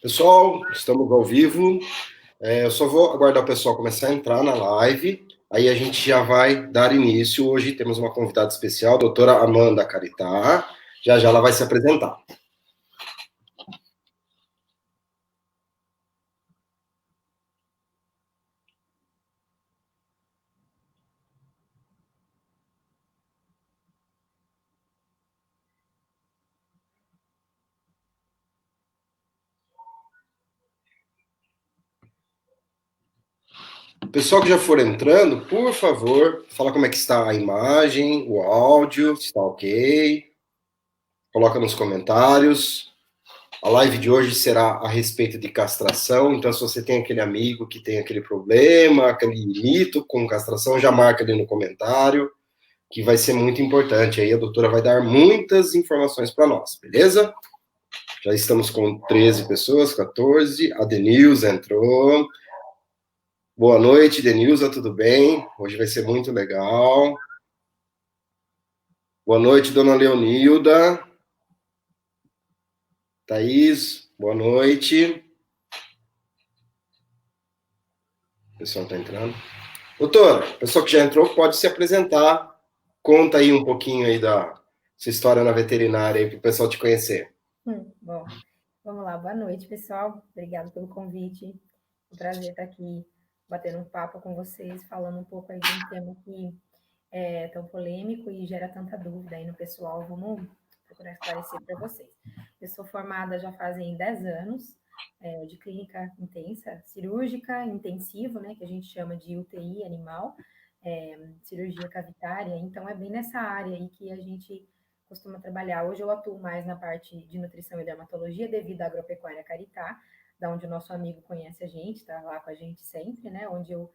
Pessoal, estamos ao vivo. Eu só vou aguardar o pessoal começar a entrar na live, aí a gente já vai dar início. Hoje temos uma convidada especial, a doutora Amanda Caritá. Já já ela vai se apresentar. O pessoal que já for entrando, por favor, fala como é que está a imagem, o áudio, se está ok. Coloca nos comentários. A live de hoje será a respeito de castração, então se você tem aquele amigo que tem aquele problema, aquele mito com castração, já marca ali no comentário, que vai ser muito importante. Aí a doutora vai dar muitas informações para nós, beleza? Já estamos com 13 pessoas, 14. A Denilza entrou. Boa noite, Denilza, tudo bem? Hoje vai ser muito legal. Boa noite, dona Leonilda. Thaís, boa noite. O pessoal está entrando. Doutora, o pessoal que já entrou pode se apresentar. Conta aí um pouquinho aí da sua história na veterinária aí para o pessoal te conhecer. Bom, vamos lá. Boa noite, pessoal. Obrigada pelo convite. É um prazer estar aqui batendo um papo com vocês, falando um pouco aí de um tema que é tão polêmico e gera tanta dúvida aí no pessoal. Vamos procurar esclarecer para vocês. Eu sou formada já fazem 10 anos de clínica intensa, cirúrgica intensiva, né, que a gente chama de UTI animal, cirurgia cavitária. Então, é bem nessa área aí que a gente costuma trabalhar. Hoje eu atuo mais na parte de nutrição e dermatologia devido à Agropecuária Caritá, da onde o nosso amigo conhece a gente, está lá com a gente sempre, né? Onde eu,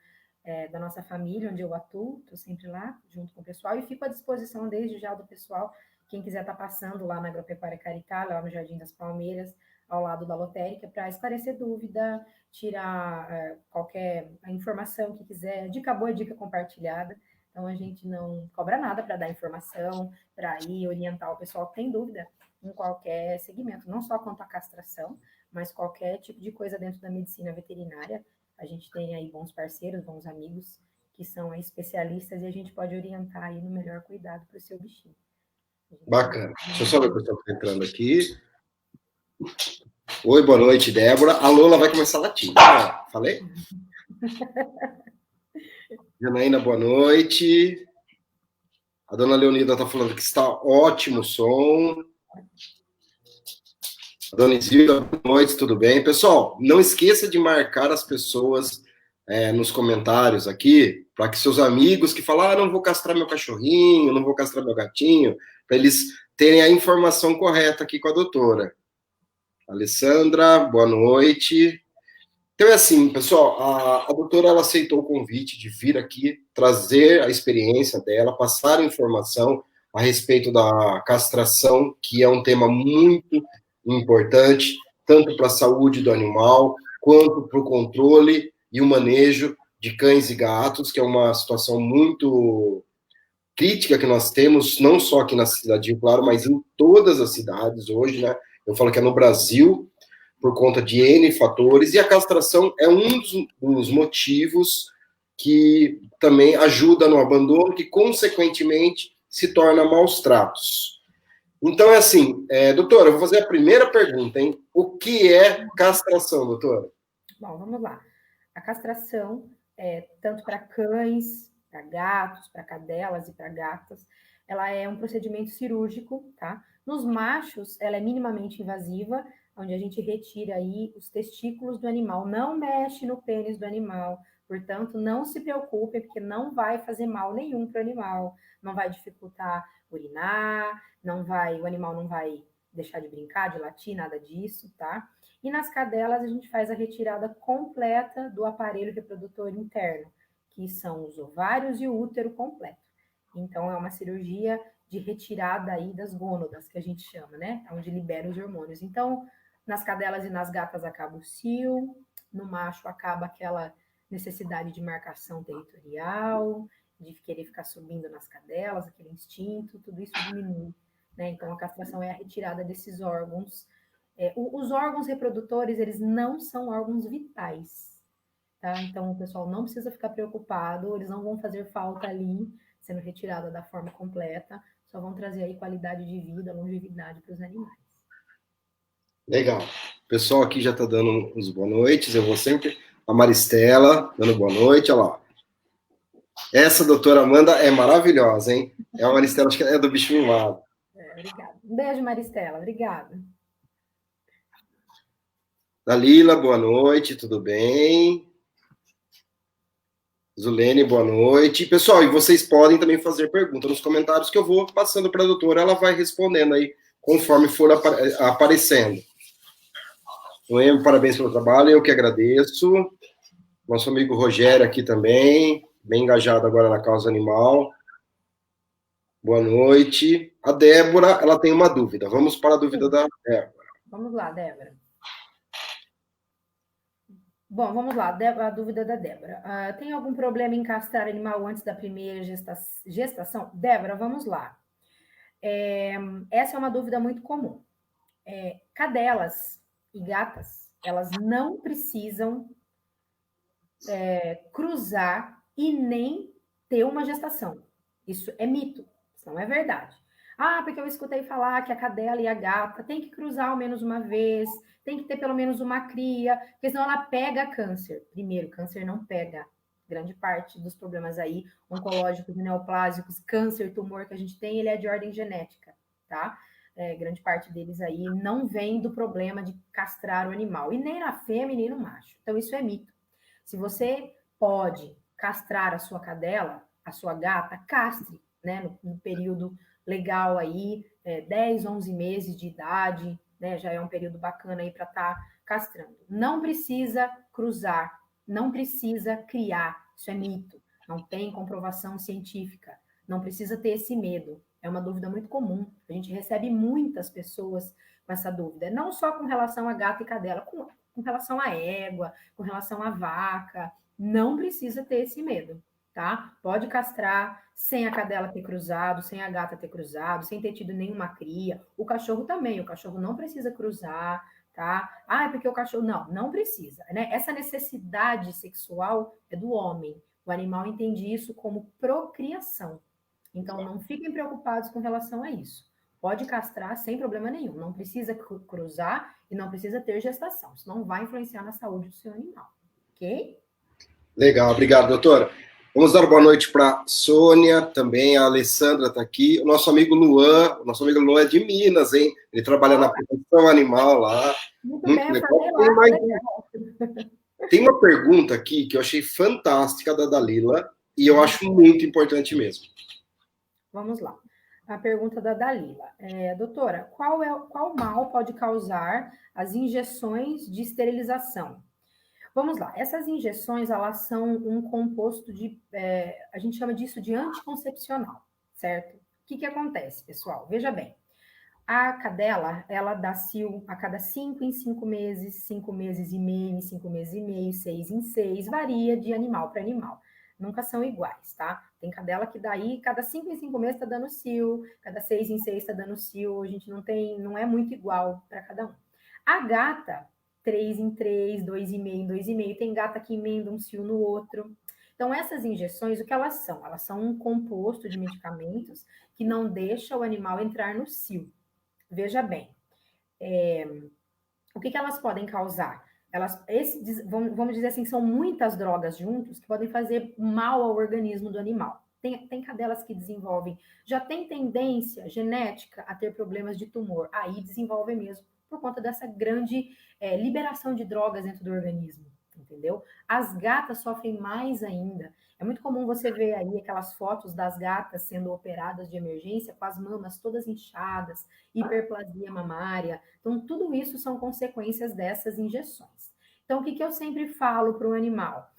da nossa família, onde eu atuo, estou sempre lá, junto com o pessoal, e fico à disposição desde já do pessoal, quem quiser estar passando lá na Agropecuária Caritá, lá no Jardim das Palmeiras, ao lado da lotérica, para esclarecer dúvida, tirar qualquer informação que quiser, dica boa, dica compartilhada. Então, a gente não cobra nada para dar informação, para ir orientar o pessoal que tem dúvida em qualquer segmento, não só quanto à castração, mas qualquer tipo de coisa dentro da medicina veterinária. A gente tem aí bons parceiros, bons amigos, que são especialistas e a gente pode orientar aí no melhor cuidado para o seu bichinho. Bacana. Deixa eu só ver o pessoal que está entrando aqui. Oi, boa noite, Débora. A Lola vai começar a latir. Falei? Janaína, boa noite. A dona Leonida está falando que está ótimo o som. A dona Isilda, boa noite, tudo bem? Pessoal, não esqueça de marcar as pessoas nos comentários aqui, para que seus amigos que falam, não vou castrar meu cachorrinho, não vou castrar meu gatinho, para eles terem a informação correta aqui com a doutora. Alessandra, boa noite. Então é assim, pessoal, a doutora ela aceitou o convite de vir aqui trazer a experiência dela, passar informação a respeito da castração, que é um tema muito importante, tanto para a saúde do animal, quanto para o controle e o manejo de cães e gatos, que é uma situação muito crítica que nós temos, não só aqui na cidade de Rio Claro, mas em todas as cidades hoje, né? Eu falo que é no Brasil, por conta de N fatores, e a castração é um dos motivos que também ajuda no abandono, que consequentemente se torna maus tratos. Então é assim, doutora, eu vou fazer a primeira pergunta, hein? O que é castração, doutora? Bom, vamos lá. A castração, tanto para cães, para gatos, para cadelas e para gatas, ela é um procedimento cirúrgico, tá? Nos machos, ela é minimamente invasiva, onde a gente retira aí os testículos do animal, não mexe no pênis do animal, portanto, não se preocupe, porque não vai fazer mal nenhum para o animal, não vai dificultar urinar, o animal não vai deixar de brincar, de latir, nada disso, tá? E nas cadelas, a gente faz a retirada completa do aparelho reprodutor interno, que são os ovários e o útero completo. Então, é uma cirurgia de retirada aí das gônadas, que a gente chama, né? Onde libera os hormônios. Então, nas cadelas e nas gatas acaba o cio, no macho acaba aquela necessidade de marcação territorial, de querer ficar subindo nas cadelas, aquele instinto, tudo isso diminui, né? Então, a castração é a retirada desses órgãos Os órgãos reprodutores, eles não são órgãos vitais, tá? Então, o pessoal não precisa ficar preocupado, eles não vão fazer falta ali, sendo retirada da forma completa, só vão trazer aí qualidade de vida, longevidade para os animais. Legal. O pessoal aqui já está dando uns boa noites. Eu vou sempre. A Maristela dando boa noite. Olha lá. Essa doutora Amanda é maravilhosa, hein? É a Maristela, acho que é do Bicho Mimado. Obrigada. Um beijo, Maristela. Obrigada. Dalila, boa noite. Tudo bem? Zulene, boa noite. Pessoal, e vocês podem também fazer perguntas nos comentários que eu vou passando para a doutora. Ela vai respondendo aí conforme for aparecendo. Noemi, parabéns pelo trabalho, eu que agradeço. Nosso amigo Rogério aqui também, bem engajado agora na causa animal. Boa noite. A Débora, ela tem uma dúvida. Vamos para a dúvida da Débora. Vamos lá, Débora. Bom, vamos lá, a dúvida da Débora. Tem algum problema em castrar animal antes da primeira gestação? Débora, vamos lá. Essa é uma dúvida muito comum. Cadelas e gatas, elas não precisam cruzar e nem ter uma gestação. Isso é mito, isso não é verdade. Porque eu escutei falar que a cadela e a gata tem que cruzar ao menos uma vez, tem que ter pelo menos uma cria, porque senão ela pega câncer. Primeiro, câncer não pega. Grande parte dos problemas aí, oncológicos, neoplásicos, câncer, tumor que a gente tem, ele é de ordem genética, tá? Grande parte deles aí não vem do problema de castrar o animal, e nem na fêmea, nem no macho. Então, isso é mito. Se você pode castrar a sua cadela, a sua gata, castre, né, no período legal aí, 10, 11 meses de idade, né, já é um período bacana aí para estar castrando. Não precisa cruzar, não precisa criar, isso é mito, não tem comprovação científica, não precisa ter esse medo. É uma dúvida muito comum, a gente recebe muitas pessoas com essa dúvida, não só com relação a gato e cadela, com relação à égua, com relação à vaca, não precisa ter esse medo, tá? Pode castrar sem a cadela ter cruzado, sem a gata ter cruzado, sem ter tido nenhuma cria. O cachorro também, o cachorro não precisa cruzar, tá? É porque o cachorro... Não precisa, né? Essa necessidade sexual é do homem. O animal entende isso como procriação. Então, não fiquem preocupados com relação a isso. Pode castrar sem problema nenhum. Não precisa cruzar e não precisa ter gestação. Isso não vai influenciar na saúde do seu animal. Ok? Legal, obrigado, doutora. Vamos dar boa noite para Sônia, também a Alessandra está aqui. O nosso amigo Luan é de Minas, hein? Ele trabalha na proteção animal lá. Muito bem, legal. Tem uma pergunta aqui que eu achei fantástica da Dalila e eu acho muito importante mesmo. Vamos lá. A pergunta da Dalila. Doutora, qual mal pode causar as injeções de esterilização? Vamos lá. Essas injeções, elas são um composto a gente chama disso de anticoncepcional, certo? O que acontece, pessoal? Veja bem. A cadela, ela dá cio a cada 5 em 5 meses, 5 meses e meio em 5 meses e meio, 6 em 6, varia de animal para animal. Nunca são iguais, tá? Tem cadela que daí, cada 5 em 5 meses está dando cio, cada 6 em 6 está dando cio, a gente não é muito igual para cada um. A gata, 3 em 3, 2,5 em 2,5, tem gata que emenda um cio no outro. Então, essas injeções, o que elas são? Elas são um composto de medicamentos que não deixa o animal entrar no cio. Veja bem, o que elas podem causar? Vamos dizer assim, são muitas drogas juntos que podem fazer mal ao organismo do animal. Tem cadelas que desenvolvem, já tem tendência genética a ter problemas de tumor, aí desenvolve mesmo, por conta dessa grande liberação de drogas dentro do organismo, entendeu? As gatas sofrem mais ainda. É muito comum você ver aí aquelas fotos das gatas sendo operadas de emergência com as mamas todas inchadas, hiperplasia mamária. Então, tudo isso são consequências dessas injeções. Então, o que eu sempre falo para o animal?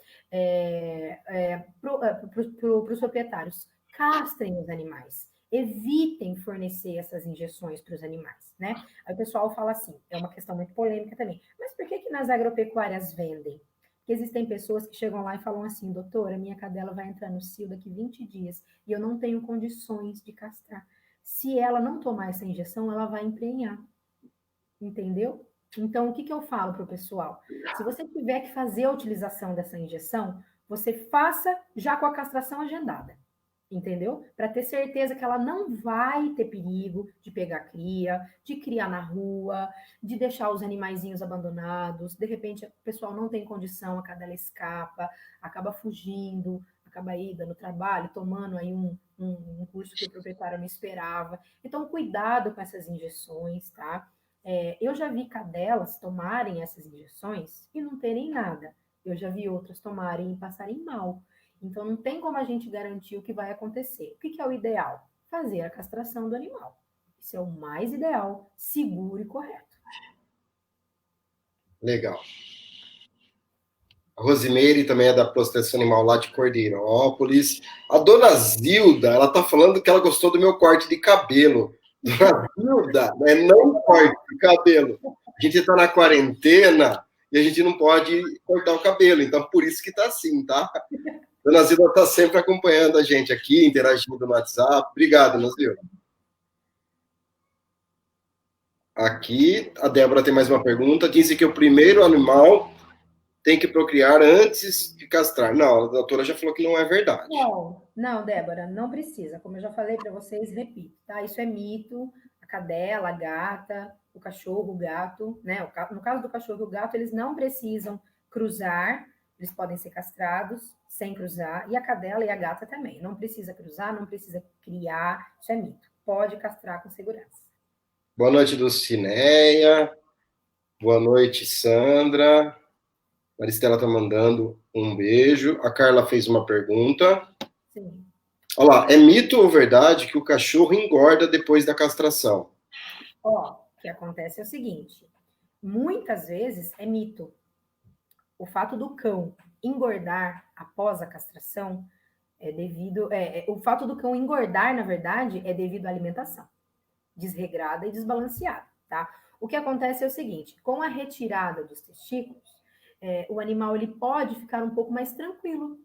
Para os proprietários, castrem os animais. Evitem fornecer essas injeções para os animais, né? Aí o pessoal fala assim, é uma questão muito polêmica também, mas por que nas agropecuárias vendem? Porque existem pessoas que chegam lá e falam assim, doutora, minha cadela vai entrar no cio daqui 20 dias e eu não tenho condições de castrar. Se ela não tomar essa injeção, ela vai emprenhar. entendeu? Então, o que eu falo para o pessoal? Se você tiver que fazer a utilização dessa injeção, você faça já com a castração agendada, entendeu? Para ter certeza que ela não vai ter perigo de pegar cria, de criar na rua, de deixar os animaizinhos abandonados. De repente, o pessoal não tem condição, a cadela escapa, acaba fugindo, acaba aí dando trabalho, tomando aí um curso que o proprietário não esperava. Então, cuidado com essas injeções, tá? Eu já vi cadelas tomarem essas injeções e não terem nada. Eu já vi outras tomarem e passarem mal. Então, não tem como a gente garantir o que vai acontecer. O que é o ideal? Fazer a castração do animal. Isso é o mais ideal, seguro e correto. Legal. A Rosimeire também é da Proteção Animal lá de Cordeirópolis. A dona Zilda, ela tá falando que ela gostou do meu corte de cabelo. Dona Zilda, não corte de cabelo. A gente tá na quarentena e a gente não pode cortar o cabelo, então por isso que tá assim, tá? Dona Zilda tá sempre acompanhando a gente aqui, interagindo no WhatsApp. Obrigado, Dona Zilda. Aqui, a Débora tem mais uma pergunta. Dizem que o primeiro animal tem que procriar antes de castrar. Não, a doutora já falou que não é verdade. Não, Débora, não precisa. Como eu já falei para vocês, repito, tá? Isso é mito. A cadela, a gata, o cachorro, o gato, né? No caso do cachorro e o gato, eles não precisam cruzar, eles podem ser castrados sem cruzar, e a cadela e a gata também. Não precisa cruzar, não precisa criar, isso é mito. Pode castrar com segurança. Boa noite, Dulcineia. Boa noite, Sandra. Maristela está mandando um beijo. A Carla fez uma pergunta. Sim. Olha lá, é mito ou verdade que o cachorro engorda depois da castração? Ó, o que acontece é o seguinte: muitas vezes é mito. O fato do cão engordar após a castração é devido. O fato do cão engordar, na verdade, é devido à alimentação desregrada e desbalanceada, tá? O que acontece é o seguinte: com a retirada dos testículos, o animal ele pode ficar um pouco mais tranquilo,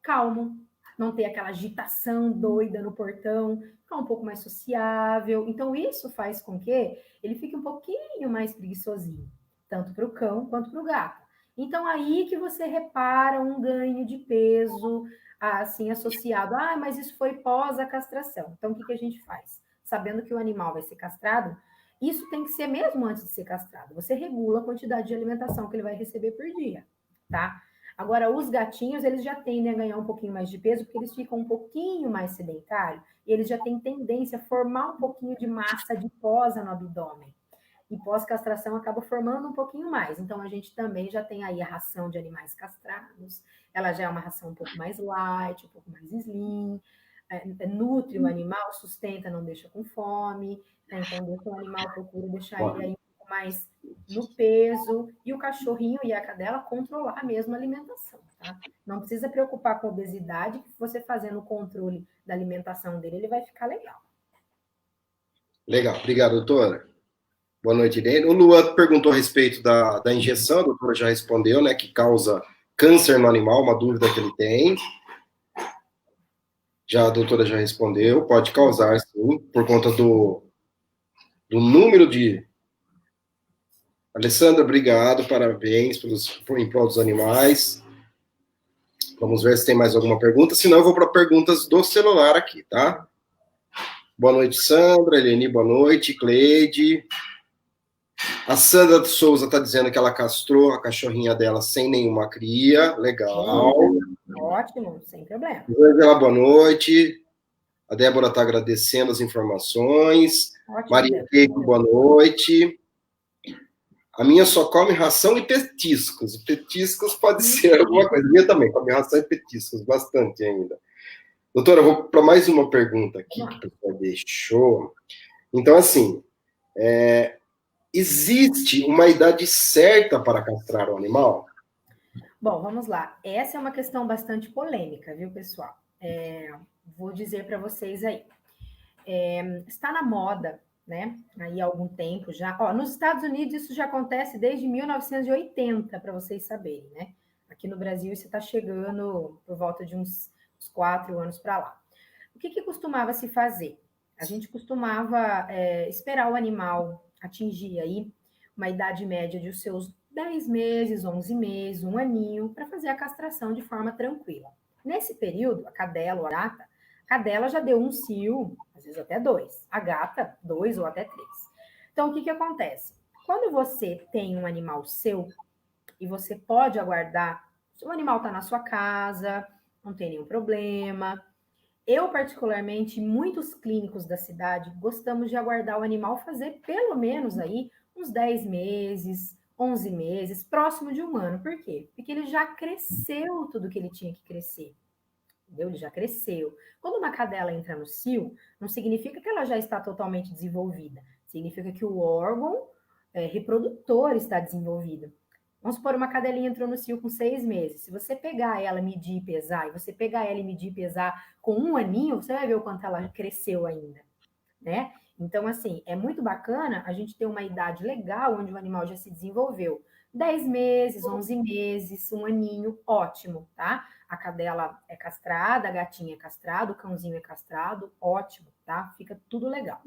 calmo, não ter aquela agitação doida no portão, ficar um pouco mais sociável. Então, isso faz com que ele fique um pouquinho mais preguiçosinho, tanto para o cão quanto para o gato. Então, aí que você repara um ganho de peso, assim, associado. Ah, mas isso foi pós a castração. Então, o que a gente faz? Sabendo que o animal vai ser castrado, isso tem que ser mesmo antes de ser castrado. Você regula a quantidade de alimentação que ele vai receber por dia, tá? Agora, os gatinhos, eles já tendem a ganhar um pouquinho mais de peso, porque eles ficam um pouquinho mais sedentários, e eles já têm tendência a formar um pouquinho de massa adiposa no abdômen. E pós-castração acaba formando um pouquinho mais. Então, a gente também já tem aí a ração de animais castrados, ela já é uma ração um pouco mais light, um pouco mais slim, nutre o animal, sustenta, não deixa com fome, né? Então deixa o animal, procura deixar ele aí um pouco mais no peso, e o cachorrinho e a cadela controlar mesmo a alimentação, tá? Não precisa preocupar com obesidade, que você fazendo o controle da alimentação dele, ele vai ficar legal. Legal, obrigado, doutora. Boa noite, Irene. O Luan perguntou a respeito da injeção, a doutora já respondeu, né, que causa câncer no animal, uma dúvida que ele tem. Já a doutora já respondeu, pode causar, sim, por conta do número de. Alessandra, obrigado, parabéns em prol dos animais. Vamos ver se tem mais alguma pergunta, senão eu vou para perguntas do celular aqui, tá? Boa noite, Sandra, Eleni, boa noite, Cleide. A Sandra de Souza está dizendo que ela castrou a cachorrinha dela sem nenhuma cria, legal. Ótimo, sem problema. Angela, boa noite. A Débora está agradecendo as informações. Ótimo, Maria Keiko, boa noite. A minha só come ração e petiscos. Petiscos pode ser alguma coisa. A minha também come ração e petiscos, bastante ainda. Doutora, eu vou para mais uma pergunta aqui que o pessoal deixou. Então, assim, existe uma idade certa para castrar o animal? Bom, vamos lá. Essa é uma questão bastante polêmica, viu, pessoal? Vou dizer para vocês aí. Está na moda, né? Aí há algum tempo já. Ó, nos Estados Unidos isso já acontece desde 1980, para vocês saberem, né? Aqui no Brasil isso está chegando por volta de uns 4 anos para lá. O que costumava se fazer? A gente costumava esperar o animal atingir aí uma idade média de os seus 10 meses, 11 meses, um aninho, para fazer a castração de forma tranquila. Nesse período, a cadela ou a gata, a cadela já deu um cio, às vezes até 2, a gata 2 ou até 3. Então, o que acontece? Quando você tem um animal seu e você pode aguardar, se o animal está na sua casa, não tem nenhum problema. Eu, particularmente, muitos clínicos da cidade, gostamos de aguardar o animal fazer pelo menos aí uns 10 meses, 11 meses, próximo de um ano. Por quê? Porque ele já cresceu tudo que ele tinha que crescer. Entendeu? Ele já cresceu. Quando uma cadela entra no cio, não significa que ela já está totalmente desenvolvida. Significa que o órgão reprodutor está desenvolvido. Vamos supor, uma cadelinha entrou no cio com 6 meses. Se você pegar ela, medir e pesar, e você pegar ela e medir e pesar com um aninho, você vai ver o quanto ela cresceu ainda, né? Então, assim, é muito bacana a gente ter uma idade legal onde o animal já se desenvolveu. 10 meses, 11 meses, um aninho, ótimo, tá? A cadela é castrada, a gatinha é castrada, o cãozinho é castrado, ótimo, tá? Fica tudo legal.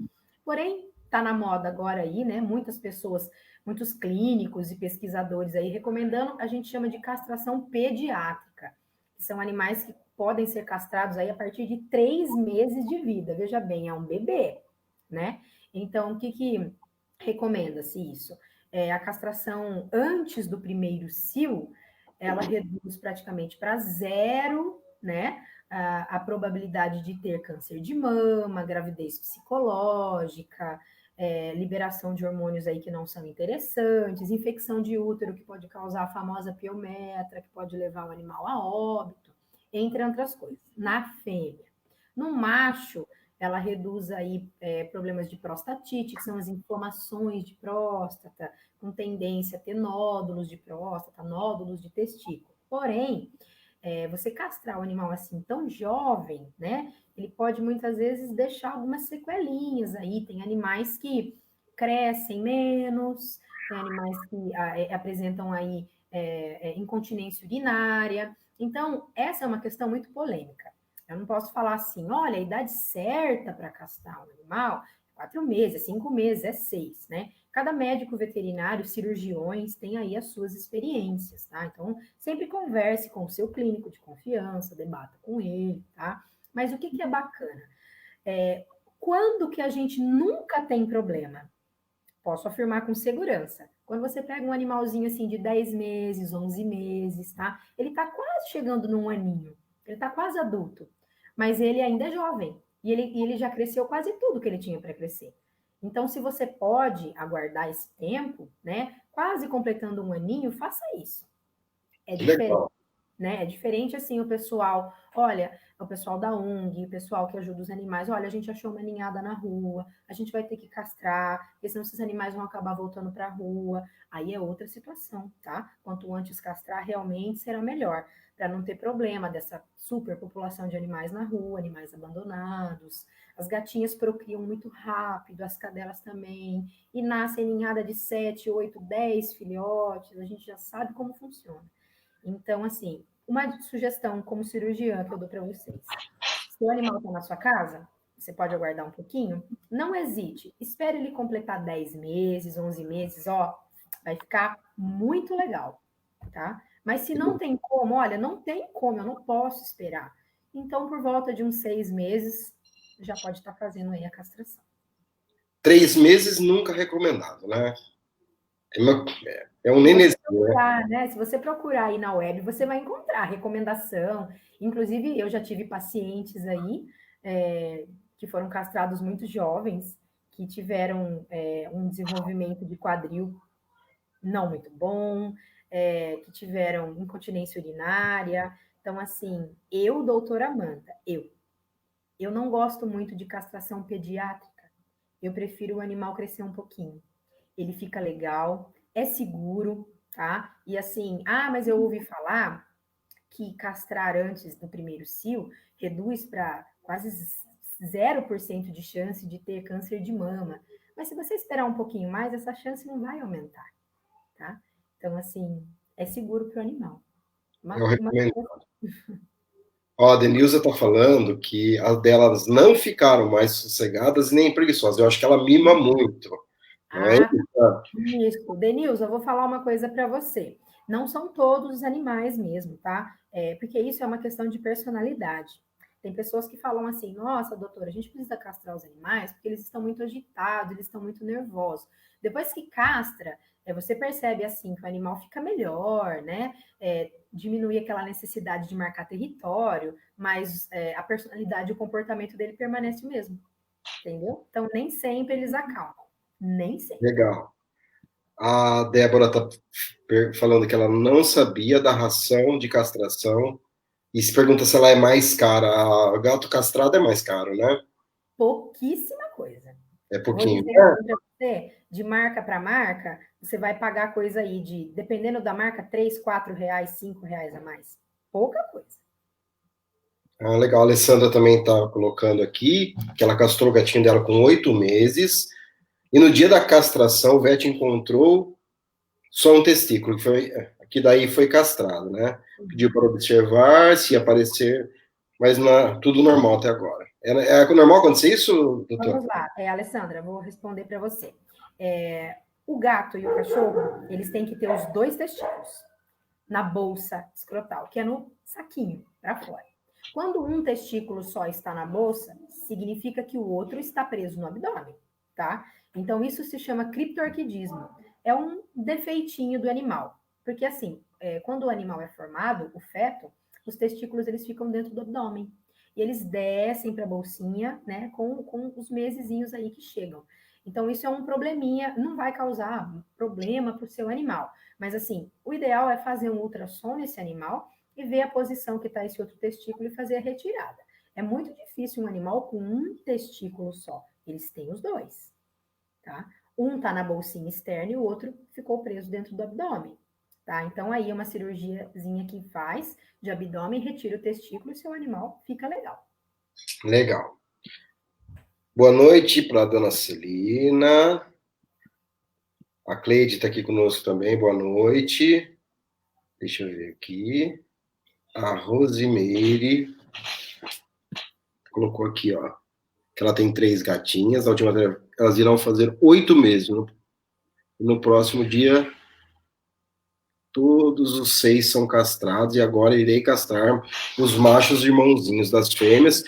Porém, tá na moda agora aí, né? Muitas pessoas, muitos clínicos e pesquisadores aí recomendando, a gente chama de castração pediátrica, que são animais que podem ser castrados aí a partir de 3 meses de vida. Veja bem, é um bebê, né? Então, o que recomenda-se isso? A castração antes do primeiro cio, ela reduz praticamente para zero, né? A probabilidade de ter câncer de mama, gravidez psicológica, liberação de hormônios aí que não são interessantes, infecção de útero que pode causar a famosa piometra, que pode levar o animal a óbito, entre outras coisas. Na fêmea. No macho, ela reduz aí problemas de prostatite, que são as inflamações de próstata, com tendência a ter nódulos de próstata, nódulos de testículo. Porém, você castrar o animal assim tão jovem, né? Ele pode muitas vezes deixar algumas sequelinhas aí. Tem animais que crescem menos, tem animais que apresentam aí incontinência urinária. Então, essa é uma questão muito polêmica. Eu não posso falar assim, olha, a idade certa para castrar um animal é 4 meses, é 5 meses, é 6, né? Cada médico veterinário, cirurgiões, tem aí as suas experiências, tá? Então, sempre converse com o seu clínico de confiança, debata com ele, tá? Mas o que é bacana? Quando que a gente nunca tem problema? Posso afirmar com segurança. Quando você pega um animalzinho assim de 10 meses, 11 meses, tá? Ele tá quase chegando num aninho. Ele tá quase adulto. Mas ele ainda é jovem. E ele já cresceu quase tudo que ele tinha para crescer. Então, se você pode aguardar esse tempo, né? Quase completando um aninho, faça isso. É diferente. Né? É diferente assim o pessoal, olha, o pessoal da ONG, o pessoal que ajuda os animais, olha, a gente achou uma ninhada na rua, a gente vai ter que castrar, porque senão esses animais vão acabar voltando para a rua, aí é outra situação, tá? Quanto antes castrar, realmente será melhor, para não ter problema dessa superpopulação de animais na rua, animais abandonados. As gatinhas procriam muito rápido, as cadelas também, e nascem ninhada de 7, 8, 10 filhotes, a gente já sabe como funciona. Então, assim, uma sugestão como cirurgiã que eu dou para vocês. Se o animal está na sua casa, você pode aguardar um pouquinho, não hesite, espere ele completar 10 meses, 11 meses, ó, vai ficar muito legal, tá? Mas se não tem como, olha, não tem como, eu não posso esperar. Então, por volta de uns 6 meses, já pode estar fazendo aí a castração. 3 meses nunca recomendado, né? É um nenenzinho, né? Se você procurar aí na web, você vai encontrar recomendação. Inclusive, eu já tive pacientes aí que foram castrados muito jovens, que tiveram um desenvolvimento de quadril não muito bom, que tiveram incontinência urinária. Então, assim, doutora Amanda, eu não gosto muito de castração pediátrica. Eu prefiro o animal crescer um pouquinho. Ele fica legal, é seguro, tá? E assim, mas eu ouvi falar que castrar antes do primeiro cio reduz para quase 0% de chance de ter câncer de mama. Mas se você esperar um pouquinho mais, essa chance não vai aumentar, tá? Então, assim, é seguro para o animal. Eu recomendo. Ó, a Denilza está falando que as delas não ficaram mais sossegadas nem preguiçosas. Eu acho que ela mima muito. Não é isso? Isso. Denilson, eu vou falar uma coisa para você. Não são todos os animais mesmo, tá? Porque isso é uma questão de personalidade. Tem pessoas que falam assim: nossa, doutora, a gente precisa castrar os animais porque eles estão muito agitados, eles estão muito nervosos. Depois que castra, você percebe assim que o animal fica melhor, né? Diminui aquela necessidade de marcar território, mas a personalidade e o comportamento dele permanece o mesmo, entendeu? Então, nem sempre eles acalmam. Nem sempre. Legal. A Débora está falando que ela não sabia da ração de castração e se pergunta se ela é mais cara. O gato castrado é mais caro, né? Pouquíssima coisa. É Vou pouquinho. dizer assim para você, de marca para marca, você vai pagar coisa aí de, dependendo da marca, 3, 4 reais, 5 reais a mais. Pouca coisa. Ah, legal. A Alessandra também está colocando aqui que ela castrou o gatinho dela com 8 meses e no dia da castração o vet encontrou só um testículo, que daí foi castrado, né? Pediu para observar se ia aparecer, mas tudo normal até agora. É normal acontecer isso, doutor? Vamos lá, Alessandra, vou responder para você. O gato e o cachorro, eles têm que ter os dois testículos na bolsa escrotal, que é no saquinho, para fora. Quando um testículo só está na bolsa, significa que o outro está preso no abdômen, tá? Então, isso se chama criptorquidismo. É um defeitinho do animal. Porque, assim, quando o animal é formado, o feto, os testículos, eles ficam dentro do abdômen. E eles descem para a bolsinha, né, com os mesezinhos aí que chegam. Então, isso é um probleminha, não vai causar problema para o seu animal. Mas, assim, o ideal é fazer um ultrassom nesse animal e ver a posição que está esse outro testículo e fazer a retirada. É muito difícil um animal com um testículo só. Eles têm os dois, tá? Um está na bolsinha externa e o outro ficou preso dentro do abdômen, tá? Então, aí é uma cirurgiazinha que faz de abdômen, retira o testículo e seu animal fica legal. Legal. Boa noite para a dona Celina. A Cleide está aqui conosco também. Boa noite. Deixa eu ver aqui. A Rosimeire colocou aqui, ó, que ela tem 3 gatinhas. Na última vez, elas irão fazer 8 meses. No próximo dia, todos os 6 são castrados e agora irei castrar os machos irmãozinhos das fêmeas.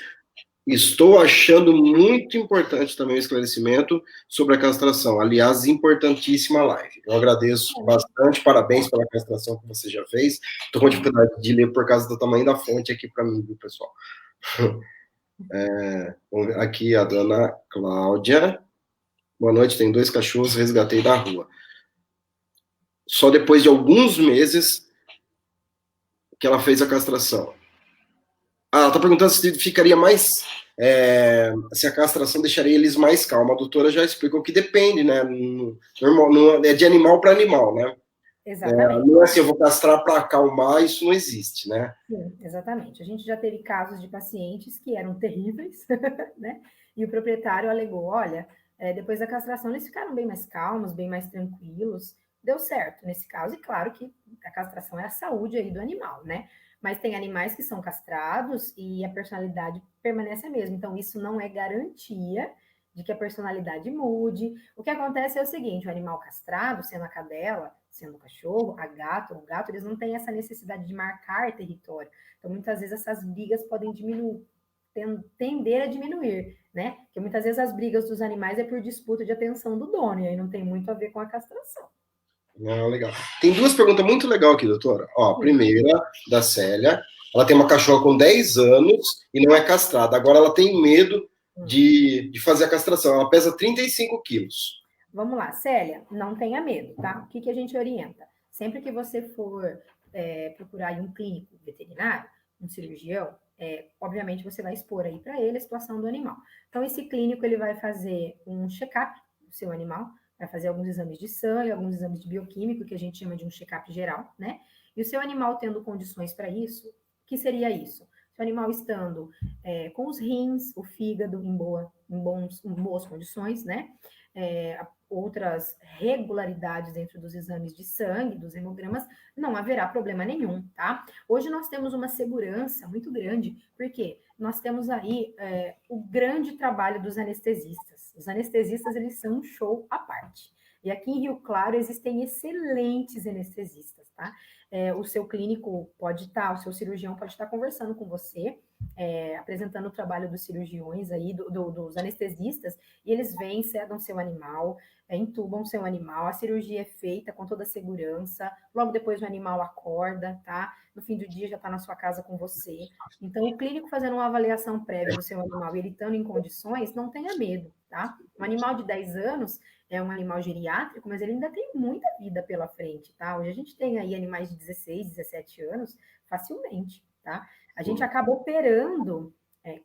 Estou achando muito importante também o esclarecimento sobre a castração. Aliás, importantíssima live. Eu agradeço bastante, parabéns pela castração que você já fez. Estou com dificuldade de ler por causa do tamanho da fonte aqui para mim, viu, pessoal? Aqui a dona Cláudia. Boa noite, tem 2 cachorros, resgatei da rua. Só depois de alguns meses que ela fez a castração. Ela está perguntando se ficaria mais. Se a castração deixaria eles mais calmos. A doutora já explicou que depende, né? Normal, é de animal para animal, né? Exatamente. Não é assim, eu vou castrar para acalmar, isso não existe, né? Sim, exatamente. A gente já teve casos de pacientes que eram terríveis, né? E o proprietário alegou: olha, depois da castração eles ficaram bem mais calmos, bem mais tranquilos. Deu certo nesse caso, e claro que a castração é a saúde aí do animal, né? Mas tem animais que são castrados e a personalidade permanece a mesma. Então, isso não é garantia de que a personalidade mude. O que acontece é o seguinte: o animal castrado, sendo a cadela, sendo o cachorro, a gato, o gato, eles não têm essa necessidade de marcar território. Então, muitas vezes essas brigas podem diminuir, tender a diminuir, né? Porque muitas vezes as brigas dos animais é por disputa de atenção do dono, e aí não tem muito a ver com a castração. Não, legal. Tem 2 perguntas muito legais aqui, doutora. Ó, a primeira, da Célia. Ela tem uma cachorra com 10 anos e não é castrada. Agora ela tem medo de fazer a castração. Ela pesa 35 quilos. Vamos lá, Célia, não tenha medo, tá? O que a gente orienta? Sempre que você for procurar um clínico veterinário, um cirurgião, obviamente você vai expor aí para ele a situação do animal. Então, esse clínico, ele vai fazer um check-up do seu animal, vai fazer alguns exames de sangue, alguns exames de bioquímico, que a gente chama de um check-up geral, né? E o seu animal tendo condições para isso, o que seria isso? O seu animal estando com os rins, o fígado em boa em boas condições, né? Outras regularidades dentro dos exames de sangue, dos hemogramas, não haverá problema nenhum, tá? Hoje nós temos uma segurança muito grande, porque nós temos aí o grande trabalho dos anestesistas. Os anestesistas, eles são um show à parte. E aqui em Rio Claro existem excelentes anestesistas, tá? O seu clínico pode estar, o seu cirurgião pode estar conversando com você, apresentando o trabalho dos cirurgiões aí, dos anestesistas, e eles vêm, sedam seu animal, entubam seu animal, a cirurgia é feita com toda a segurança, logo depois o animal acorda, tá? No fim do dia já está na sua casa com você. Então, o clínico fazendo uma avaliação prévia do seu animal e ele estando em condições, não tenha medo, tá? Um animal de 10 anos é um animal geriátrico, mas ele ainda tem muita vida pela frente, tá? Hoje a gente tem aí animais de 16, 17 anos facilmente, tá? A gente acaba operando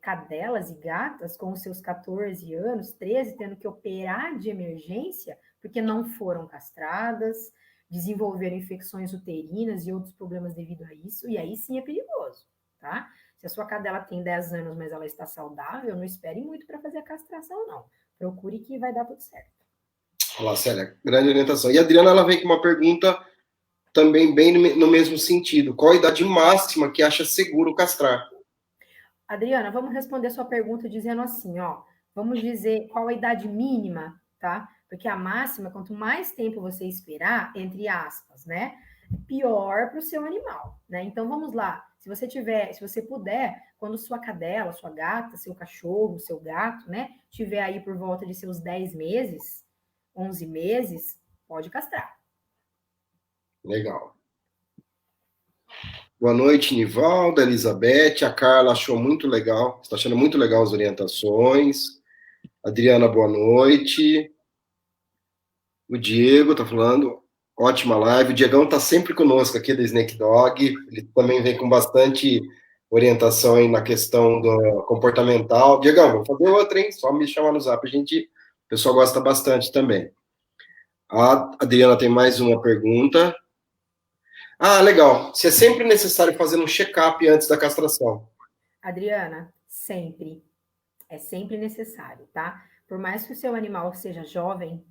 cadelas e gatas com os seus 14 anos, 13, tendo que operar de emergência, porque não foram castradas, desenvolveram infecções uterinas e outros problemas devido a isso, e aí sim é perigoso, tá? Se a sua cadela tem 10 anos, mas ela está saudável, não espere muito para fazer a castração, não. Procure que vai dar tudo certo. Olá, Célia, grande orientação. E a Adriana, ela vem com uma pergunta também bem no mesmo sentido. Qual a idade máxima que acha seguro castrar? Adriana, vamos responder sua pergunta dizendo assim, ó, vamos dizer qual a idade mínima, tá? Porque a máxima, quanto mais tempo você esperar, entre aspas, né? Pior para o seu animal, né? Então vamos lá. Se você puder, quando sua cadela, sua gata, seu cachorro, seu gato, né, tiver aí por volta de seus 10 meses, 11 meses, pode castrar. Legal. Boa noite, Nivalda, Elizabeth. A Carla achou muito legal, está achando muito legal as orientações. Adriana, boa noite. O Diego está falando, ótima live. O Diegão está sempre conosco aqui da Snake Dog. Ele também vem com bastante orientação aí na questão do comportamental. Diegão, vou fazer outra, hein? Só me chamar no zap. O pessoal gosta bastante também. A Adriana tem mais uma pergunta. Ah, legal. Se é sempre necessário fazer um check-up antes da castração. Adriana, sempre. É sempre necessário, tá? Por mais que o seu animal seja jovem,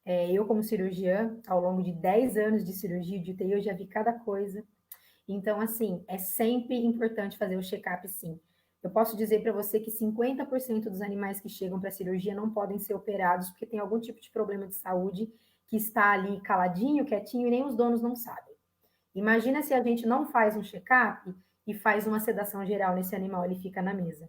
eu, como cirurgiã, ao longo de 10 anos de cirurgia de UTI, eu já vi cada coisa. Então, assim, é sempre importante fazer o check-up, sim. Eu posso dizer para você que 50% dos animais que chegam para a cirurgia não podem ser operados porque tem algum tipo de problema de saúde que está ali caladinho, quietinho, e nem os donos não sabem. Imagina se a gente não faz um check-up e faz uma sedação geral nesse animal, ele fica na mesa.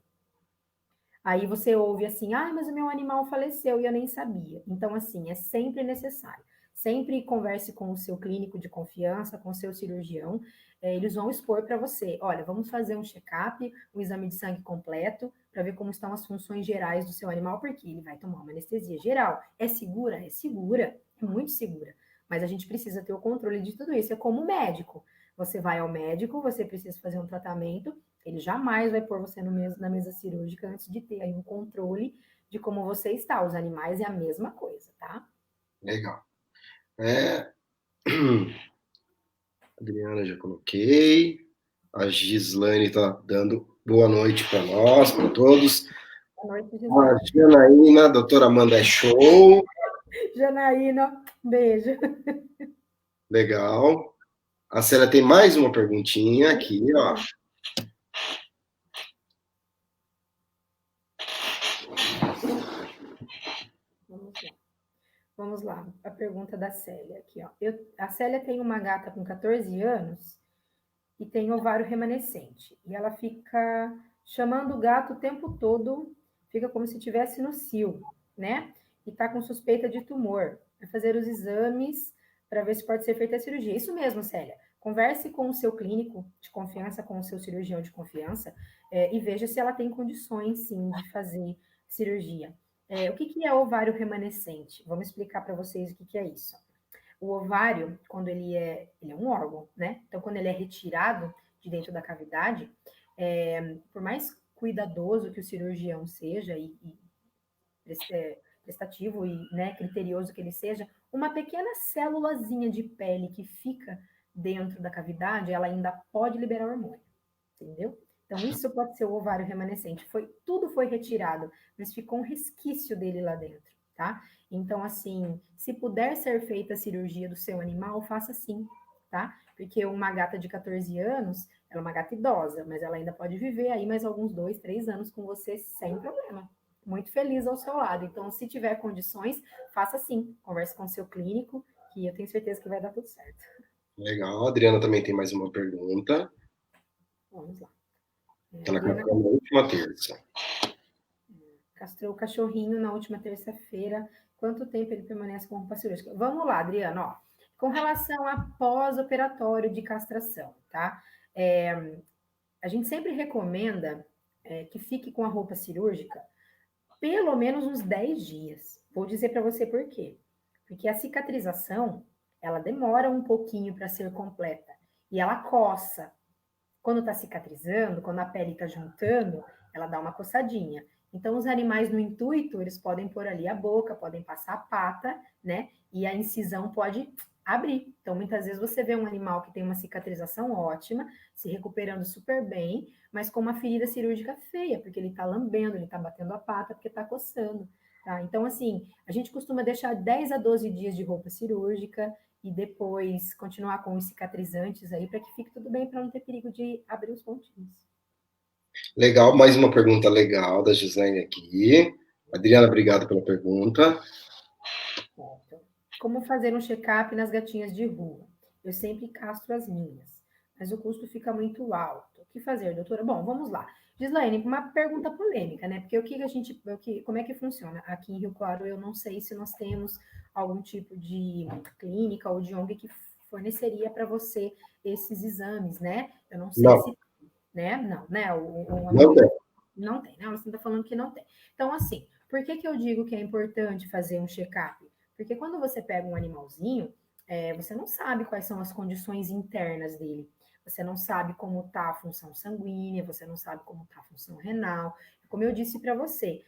Aí você ouve assim, ah, mas o meu animal faleceu e eu nem sabia. Então, assim, é sempre necessário. Sempre converse com o seu clínico de confiança, com o seu cirurgião. Eles vão expor para você, olha, vamos fazer um check-up, um exame de sangue completo, para ver como estão as funções gerais do seu animal, porque ele vai tomar uma anestesia geral. É segura? É segura, é muito segura. Mas a gente precisa ter o controle de tudo isso. É como médico. Você vai ao médico, você precisa fazer um tratamento, ele jamais vai pôr você na mesa cirúrgica antes de ter aí um controle de como você está. Os animais é a mesma coisa, tá? Legal. Adriana, já coloquei. A Gislaine está dando boa noite para nós, para todos. Boa noite, A Gislaine. Janaína, a doutora Amanda é show. Janaína, beijo. Legal. A Célia tem mais uma perguntinha aqui, ó. Vamos lá. Vamos lá, a pergunta da Célia aqui, ó. A Célia tem uma gata com 14 anos e tem ovário remanescente. E ela fica chamando o gato o tempo todo, fica como se estivesse no cio, né? E tá com suspeita de tumor. Vai fazer os exames para ver se pode ser feita a cirurgia. Isso mesmo, Célia. Converse com o seu clínico de confiança, com o seu cirurgião de confiança, e veja se ela tem condições, sim, de fazer cirurgia. O que é ovário remanescente? Vamos explicar para vocês o que é isso. O ovário, quando ele é um órgão, né? Então, quando ele é retirado de dentro da cavidade, por mais cuidadoso que o cirurgião seja e prestativo e, né, criterioso que ele seja, uma pequena célulazinha de pele que fica dentro da cavidade, ela ainda pode liberar hormônio, entendeu? Então, isso pode ser o ovário remanescente. Tudo foi retirado, mas ficou um resquício dele lá dentro, tá? Então, assim, se puder ser feita a cirurgia do seu animal, faça sim, tá? Porque uma gata de 14 anos, ela é uma gata idosa, mas ela ainda pode viver aí mais alguns 2, 3 anos com você sem problema. Muito feliz ao seu lado. Então, se tiver condições, faça sim. Converse com o seu clínico, que eu tenho certeza que vai dar tudo certo. Legal. A Adriana também tem mais uma pergunta. Vamos lá. Ela castrou na última terça. Castrou o cachorrinho na última terça-feira. Quanto tempo ele permanece com roupa cirúrgica? Vamos lá, Adriana, ó. Com relação a pós-operatório de castração, tá? A gente sempre recomenda que fique com a roupa cirúrgica pelo menos uns 10 dias. Vou dizer para você por quê. Porque a cicatrização, ela demora um pouquinho para ser completa. E ela coça. Quando está cicatrizando, quando a pele está juntando, ela dá uma coçadinha. Então, os animais, no intuito, eles podem pôr ali a boca, podem passar a pata, né? E a incisão pode abrir. Então, muitas vezes você vê um animal que tem uma cicatrização ótima, se recuperando super bem, mas com uma ferida cirúrgica feia, porque ele está lambendo, ele está batendo a pata, porque está coçando. Tá? Então, assim, a gente costuma deixar 10 a 12 dias de roupa cirúrgica e depois continuar com os cicatrizantes aí para que fique tudo bem, para não ter perigo de abrir os pontinhos. Legal, mais uma pergunta legal da Gislaine aqui. Adriana, obrigado pela pergunta. Como fazer um check-up nas gatinhas de rua? Eu sempre castro as minhas, mas o custo fica muito alto. O que fazer, doutora? Bom, vamos lá. Gislaine, uma pergunta polêmica, né? Porque como é que funciona? Aqui em Rio Claro, eu não sei se nós temos algum tipo de clínica ou de ONG que forneceria para você esses exames, né? Eu não sei se, né? Não, né? Não tem. Não tem, né? Você está falando que não tem. Então, assim, por que eu digo que é importante fazer um check-up? Porque quando você pega um animalzinho, você não sabe quais são as condições internas dele. Você não sabe como está a função sanguínea, você não sabe como está a função renal. Como eu disse para você,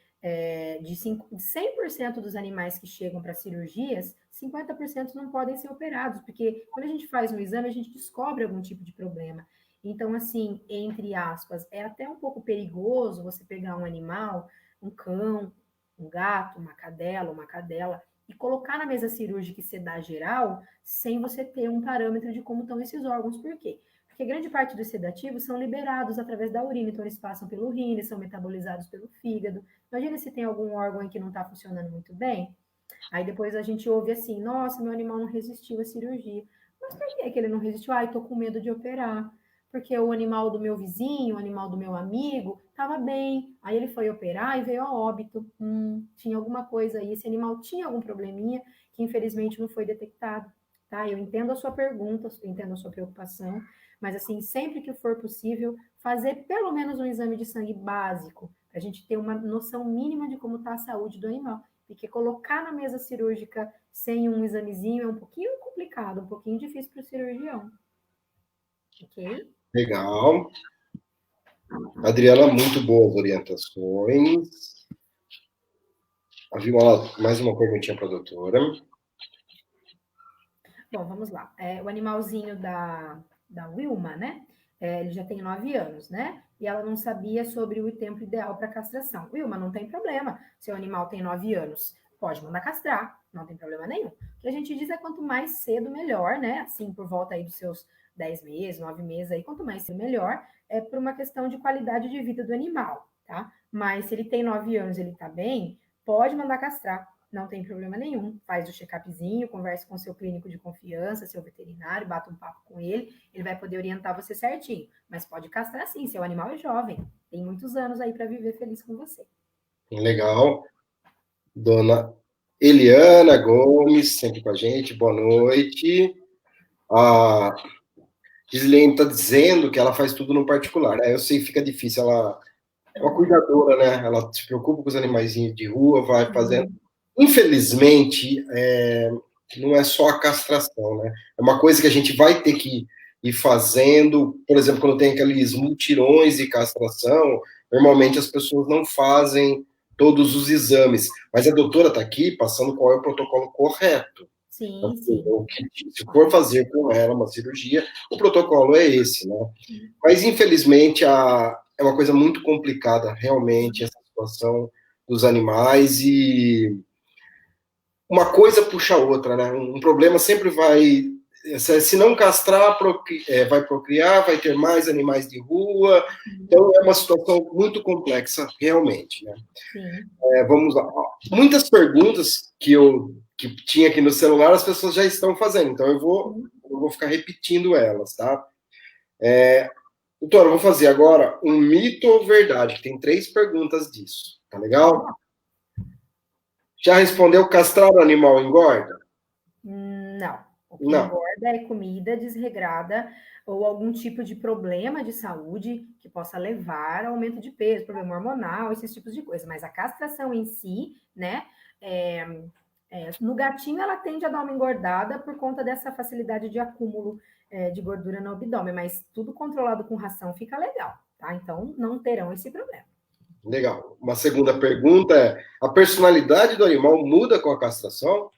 de 100% dos animais que chegam para cirurgias, 50% não podem ser operados, porque quando a gente faz um exame, a gente descobre algum tipo de problema. Então, assim, entre aspas, é até um pouco perigoso você pegar um animal, um cão, um gato, uma cadela, e colocar na mesa cirúrgica e sedar geral, sem você ter um parâmetro de como estão esses órgãos. Por quê? Porque grande parte dos sedativos são liberados através da urina, então eles passam pelo rim, eles são metabolizados pelo fígado. Imagina se tem algum órgão aí que não está funcionando muito bem. Aí depois a gente ouve assim, nossa, meu animal não resistiu à cirurgia. Mas por que ele não resistiu? Ai, tô com medo de operar. Porque o animal do meu vizinho, o animal do meu amigo, estava bem. Aí ele foi operar e veio a óbito. Tinha alguma coisa aí. Esse animal tinha algum probleminha que infelizmente não foi detectado. Tá? Eu entendo a sua pergunta, entendo a sua preocupação, mas assim, sempre que for possível, fazer pelo menos um exame de sangue básico, para a gente ter uma noção mínima de como está a saúde do animal. Porque colocar na mesa cirúrgica sem um examezinho é um pouquinho complicado, um pouquinho difícil para o cirurgião. Ok? Legal. Adriana, muito boas orientações. Havia mais uma perguntinha para a doutora. Bom, vamos lá. O animalzinho da Wilma, né? Ele já tem 9 anos, né? E ela não sabia sobre o tempo ideal para castração. Wilma, não tem problema. Seu animal tem 9 anos, pode mandar castrar, não tem problema nenhum. O que a gente diz é quanto mais cedo, melhor, né? Assim, por volta aí dos seus 10 meses, 9 meses aí, quanto mais cedo, melhor, por uma questão de qualidade de vida do animal, tá? Mas se ele tem 9 anos, ele tá bem, pode mandar castrar. Não tem problema nenhum. Faz o check-upzinho, converse com seu clínico de confiança, seu veterinário, bata um papo com ele, ele vai poder orientar você certinho. Mas pode castrar sim, seu animal é jovem, tem muitos anos aí para viver feliz com você. Legal. Dona Eliana Gomes, sempre com a gente, boa noite. A Gislaine está dizendo que ela faz tudo no particular. Eu sei que fica difícil, ela é uma cuidadora, né? Ela se preocupa com os animaizinhos de rua, vai fazendo. Infelizmente, não é só a castração, né? É uma coisa que a gente vai ter que ir fazendo. Por exemplo, quando tem aqueles mutirões de castração, normalmente as pessoas não fazem todos os exames. Mas a doutora está aqui passando qual é o protocolo correto. Sim, então, sim. Se for fazer com ela uma cirurgia, o protocolo é esse, né? Mas, infelizmente, é uma coisa muito complicada, realmente, essa situação dos animais, e uma coisa puxa a outra, né? Um problema sempre vai, se não castrar, vai procriar, vai ter mais animais de rua. Então é uma situação muito complexa, realmente, né? Sim. Vamos lá. Muitas perguntas que tinha aqui no celular, as pessoas já estão fazendo, então eu vou ficar repetindo elas, tá? Doutora, eu vou fazer agora um mito ou verdade, que tem 3 perguntas disso, tá legal? Já respondeu castrar o animal engorda? Não. O que Não. engorda é comida desregrada ou algum tipo de problema de saúde que possa levar ao aumento de peso, problema hormonal, esses tipos de coisa. Mas a castração em si, né? No gatinho, ela tende a dar uma engordada por conta dessa facilidade de acúmulo de gordura no abdômen, mas tudo controlado com ração fica legal, tá? Então, não terão esse problema. Legal. Uma segunda pergunta é: a personalidade do animal muda com a castração?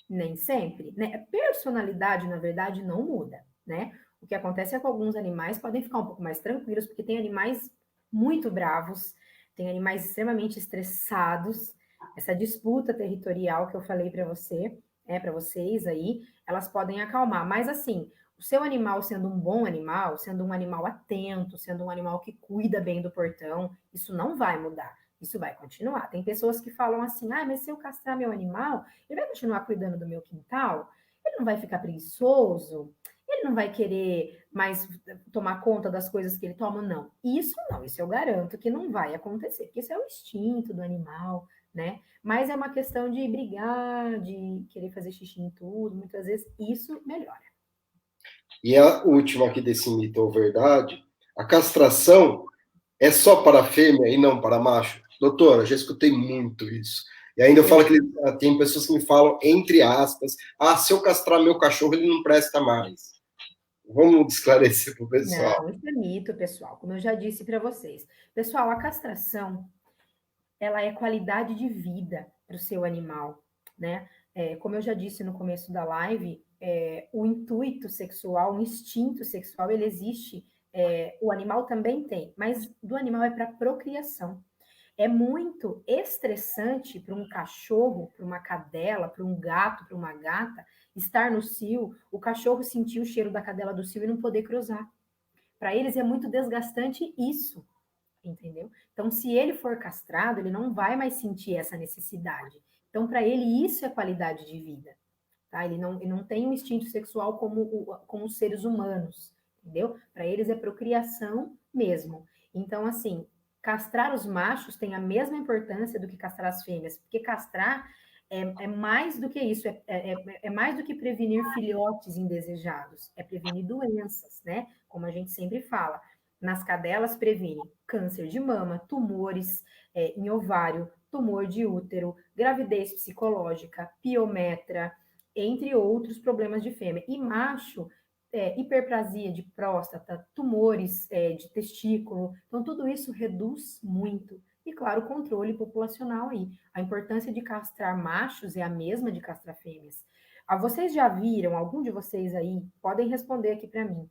Nem sempre, né? A personalidade, na verdade, não muda, né? O que acontece é que alguns animais podem ficar um pouco mais tranquilos, porque tem animais muito bravos, tem animais extremamente estressados. Essa disputa territorial que eu falei para você, para vocês aí, elas podem acalmar. Mas assim, o seu animal sendo um bom animal, sendo um animal atento, sendo um animal que cuida bem do portão, isso não vai mudar. Isso vai continuar. Tem pessoas que falam assim: ah, mas se eu castrar meu animal, ele vai continuar cuidando do meu quintal? Ele não vai ficar preguiçoso? Ele não vai querer mais tomar conta das coisas que ele toma? Não. Isso não, isso eu garanto que não vai acontecer, porque isso é o instinto do animal, né? Mas é uma questão de brigar, de querer fazer xixi em tudo, muitas vezes isso melhora. E a última aqui desse mito ou verdade: a castração é só para fêmea e não para macho? Doutora, já escutei muito isso. E ainda eu falo que tem pessoas que me falam, entre aspas, se eu castrar meu cachorro, ele não presta mais. Vamos esclarecer para o pessoal. Não, isso é mito, pessoal, como eu já disse para vocês. Pessoal, a castração, ela é qualidade de vida para o seu animal, né? Como eu já disse no começo da live, o intuito sexual, o instinto sexual, ele existe, o animal também tem, mas do animal é para procriação. É muito estressante para um cachorro, para uma cadela, para um gato, para uma gata, estar no cio, o cachorro sentir o cheiro da cadela do cio e não poder cruzar. Para eles é muito desgastante isso, entendeu? Então, se ele for castrado, ele não vai mais sentir essa necessidade. Então, para ele, isso é qualidade de vida, tá? Ele não tem um instinto sexual como os seres humanos, entendeu? Para eles é procriação mesmo. Então, assim, castrar os machos tem a mesma importância do que castrar as fêmeas, porque castrar é mais do que isso, é mais do que prevenir filhotes indesejados, é prevenir doenças, né? Como a gente sempre fala. Nas cadelas, previne câncer de mama, tumores em ovário, tumor de útero, gravidez psicológica, piometra, entre outros problemas de fêmea. E macho, hiperplasia de próstata, tumores de testículo. Então, tudo isso reduz muito. E, claro, o controle populacional aí. A importância de castrar machos é a mesma de castrar fêmeas. Vocês já viram, algum de vocês aí, podem responder aqui para mim,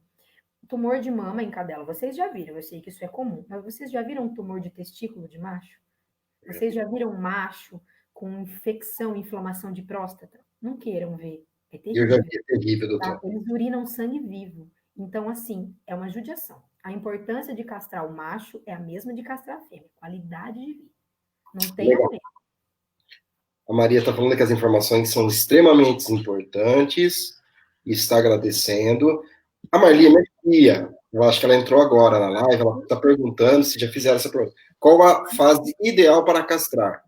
tumor de mama em cadela, vocês já viram, eu sei que isso é comum, mas vocês já viram um tumor de testículo de macho? Vocês já viram um macho com infecção, inflamação de próstata? Não queiram ver, é Eu já terrível, vi, é terrível, tá? doutor. Eles urinam sangue vivo. Então, assim, é uma judiação. A importância de castrar o macho é a mesma de castrar a fêmea, qualidade de vida. Não tem a Legal. ver. A Maria está falando que as informações são extremamente importantes e está agradecendo. A Marli é minha tia. Eu acho que ela entrou agora na live. Ela está perguntando se já fizeram essa pergunta. Qual a fase ideal para castrar?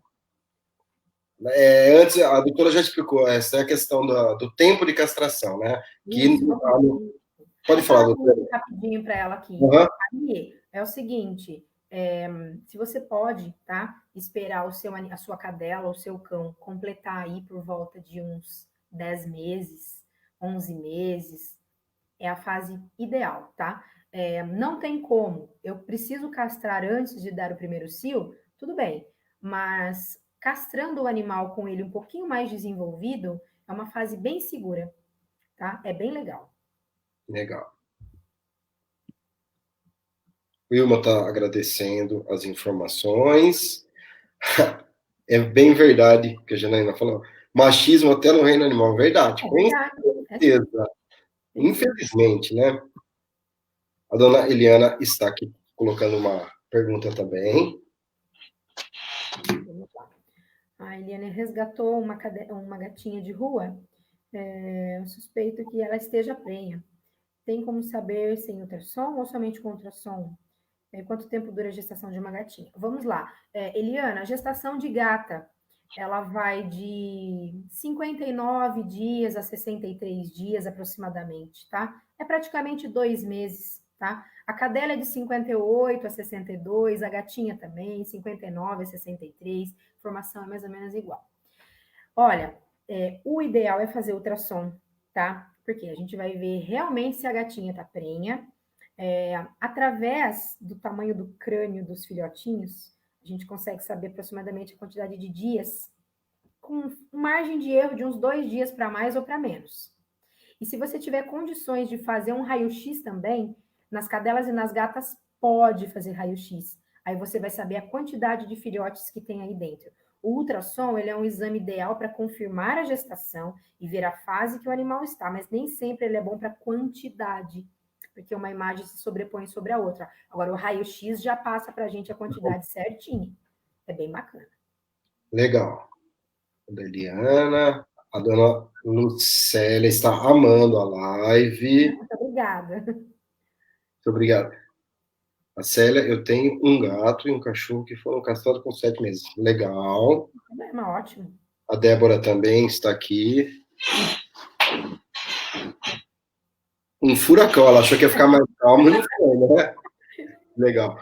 Antes, a doutora já explicou, essa é a questão do tempo de castração, né? Que, Isso, vamos. pode Vou falar, falar doutora. rapidinho para ela aqui. Uhum. Aí, é o seguinte, se você pode, tá, esperar a sua cadela, o seu cão, completar aí por volta de uns 10 meses, 11 meses, é a fase ideal, tá? Não tem como, eu preciso castrar antes de dar o primeiro cio, tudo bem, mas castrando o animal com ele um pouquinho mais desenvolvido, é uma fase bem segura, tá? É bem legal. Legal. Wilma está agradecendo as informações. É bem verdade que a Janaína falou. Machismo até no reino animal. Verdade, É com verdade. É sim. certeza. Tem sim. Infelizmente, né? A dona Eliana está aqui colocando uma pergunta também. Vamos lá. A Eliane resgatou uma gatinha de rua. Eu suspeito que ela esteja prenha. Tem como saber sem ultrassom ou somente com ultrassom? Quanto tempo dura a gestação de uma gatinha? Vamos lá. Eliana, a gestação de gata, ela vai de 59 dias a 63 dias aproximadamente, tá? É praticamente 2 meses, tá? A cadela é de 58 a 62, a gatinha também, 59 a 63, formação é mais ou menos igual. Olha, o ideal é fazer ultrassom, tá? Porque a gente vai ver realmente se a gatinha tá prenha. Através do tamanho do crânio dos filhotinhos, a gente consegue saber aproximadamente a quantidade de dias, com margem de erro de uns 2 dias para mais ou para menos. E se você tiver condições de fazer um raio-x também, nas cadelas e nas gatas, pode fazer raio-x. Aí você vai saber a quantidade de filhotes que tem aí dentro. O ultrassom, ele é um exame ideal para confirmar a gestação e ver a fase que o animal está, mas nem sempre ele é bom para quantidade, porque uma imagem se sobrepõe sobre a outra. Agora, o raio-x já passa para a gente a quantidade certinha. É bem bacana. Legal. Da Eliana, a dona Lucélia está amando a live. Muito obrigada. Muito obrigado. A Célia, eu tenho um gato e um cachorro que foram castrados com 7 meses. Legal. É ótimo. A Débora também está aqui. Um furacão, ela achou que ia ficar mais calmo, não foi, né? Legal.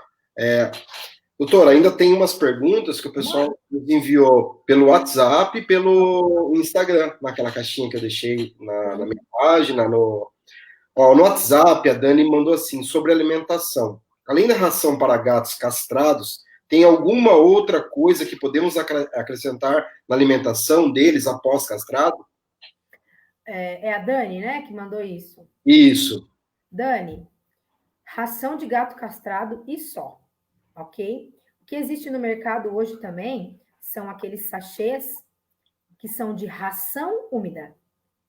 Doutora, ainda tem umas perguntas que o pessoal nos enviou pelo WhatsApp e pelo Instagram, naquela caixinha que eu deixei na minha página. No WhatsApp, a Dani mandou assim, sobre alimentação. Além da ração para gatos castrados, tem alguma outra coisa que podemos acrescentar na alimentação deles após castrado? É a Dani, né, que mandou isso. Isso. Dani, ração de gato castrado e só, ok? O que existe no mercado hoje também são aqueles sachês que são de ração úmida.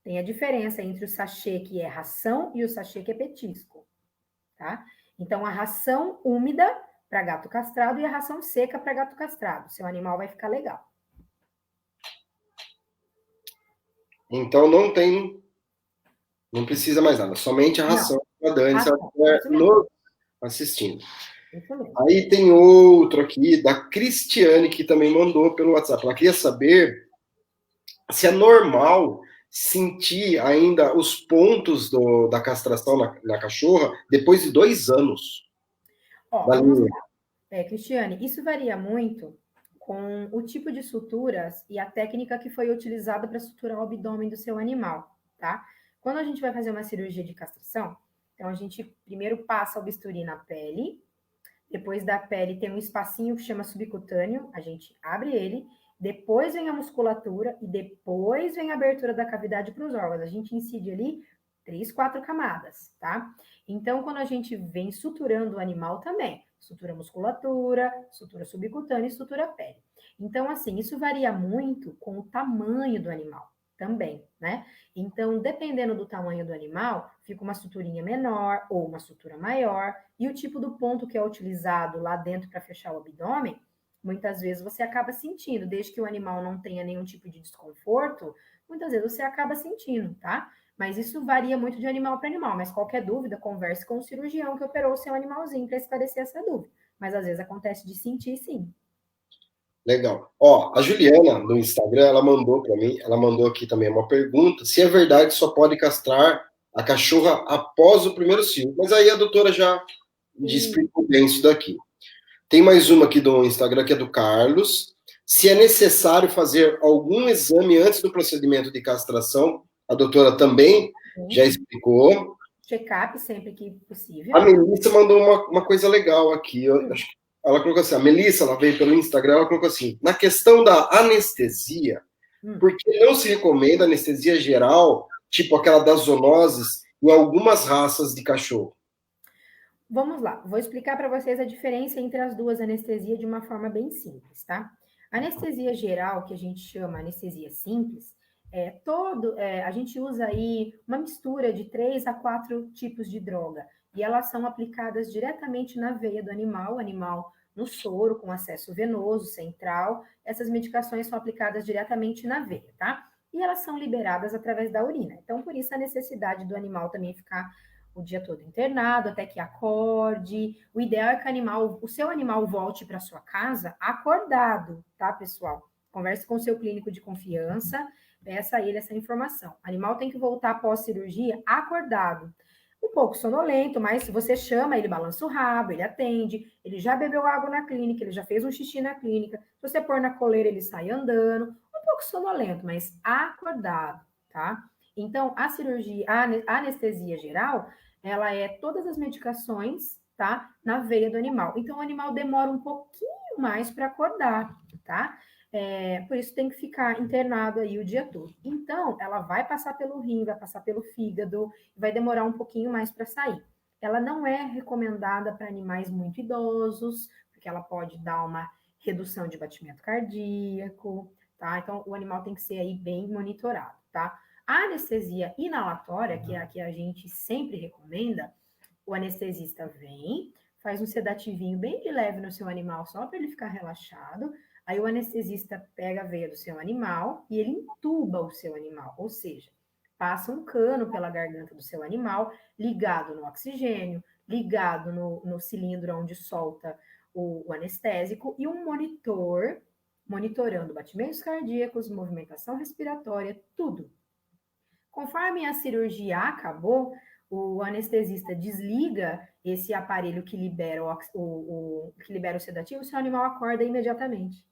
Tem a diferença entre o sachê que é ração e o sachê que é petisco, tá? Então, a ração úmida para gato castrado e a ração seca para gato castrado. Seu animal vai ficar legal. Então, não precisa mais nada, somente a ração da Dani, se ela estiver nos assistindo. Aí tem outro aqui, da Cristiane, que também mandou pelo WhatsApp. Ela queria saber se é normal sentir ainda os pontos da castração na cachorra depois de 2 anos. Vamos lá. Cristiane, isso varia muito com o tipo de suturas e a técnica que foi utilizada para suturar o abdômen do seu animal, tá? Quando a gente vai fazer uma cirurgia de castração, então a gente primeiro passa o bisturi na pele, depois da pele tem um espacinho que chama subcutâneo, a gente abre ele, depois vem a musculatura e depois vem a abertura da cavidade para os órgãos. A gente incide ali 3, 4 camadas, tá? Então, quando a gente vem suturando o animal também, sutura musculatura, sutura subcutânea e sutura pele. Então, assim, isso varia muito com o tamanho do animal também, né? Então, dependendo do tamanho do animal, fica uma suturinha menor ou uma sutura maior, e o tipo do ponto que é utilizado lá dentro para fechar o abdômen, muitas vezes você acaba sentindo, desde que o animal não tenha nenhum tipo de desconforto, muitas vezes você acaba sentindo, tá? Mas isso varia muito de animal para animal, mas qualquer dúvida, converse com o cirurgião que operou o seu animalzinho para esclarecer essa dúvida. Mas às vezes acontece de sentir, sim. Legal. A Juliana, no Instagram, ela mandou para mim, ela mandou aqui também uma pergunta, se é verdade que só pode castrar a cachorra após o primeiro cio. Mas aí a doutora já explicou bem isso daqui. Tem mais uma aqui do Instagram, que é do Carlos. Se é necessário fazer algum exame antes do procedimento de castração, a doutora também já explicou. Check-up sempre que possível. A Melissa mandou uma coisa legal aqui. Ela colocou assim, a Melissa, ela veio pelo Instagram, ela colocou assim, na questão da anestesia, por que não se recomenda anestesia geral, tipo aquela das zoonoses, em algumas raças de cachorro? vamos lá, vou explicar para vocês a diferença entre as duas anestesias de uma forma bem simples, tá? A anestesia geral, que a gente chama anestesia simples, a gente usa aí uma mistura de 3 a 4 tipos de droga, e elas são aplicadas diretamente na veia do animal, no soro, com acesso venoso, central. Essas medicações são aplicadas diretamente na veia, tá? E elas são liberadas através da urina. Então, por isso a necessidade do animal também ficar o dia todo internado, até que acorde. O ideal é que o seu animal volte para sua casa acordado, tá, pessoal? Converse com o seu clínico de confiança, peça a ele essa informação. O animal tem que voltar após cirurgia acordado. Um pouco sonolento, mas se você chama, ele balança o rabo, ele atende, ele já bebeu água na clínica, ele já fez um xixi na clínica. Se você pôr na coleira, ele sai andando. Um pouco sonolento, mas acordado, tá? Então, a cirurgia, a anestesia geral, ela é todas as medicações, tá? Na veia do animal. Então, o animal demora um pouquinho mais para acordar, tá? Por isso tem que ficar internado aí o dia todo. Então, ela vai passar pelo rim, vai passar pelo fígado, vai demorar um pouquinho mais para sair. Ela não é recomendada para animais muito idosos, porque ela pode dar uma redução de batimento cardíaco, tá? Então, o animal tem que ser aí bem monitorado, tá? A anestesia inalatória, que é a que a gente sempre recomenda, o anestesista vem, faz um sedativinho bem de leve no seu animal, só para ele ficar relaxado. Aí o anestesista pega a veia do seu animal e ele entuba o seu animal, ou seja, passa um cano pela garganta do seu animal, ligado no oxigênio, ligado no cilindro onde solta o anestésico, e um monitor monitorando batimentos cardíacos, movimentação respiratória, tudo. Conforme a cirurgia acabou, o anestesista desliga esse aparelho que libera que libera o sedativo, o seu animal acorda imediatamente,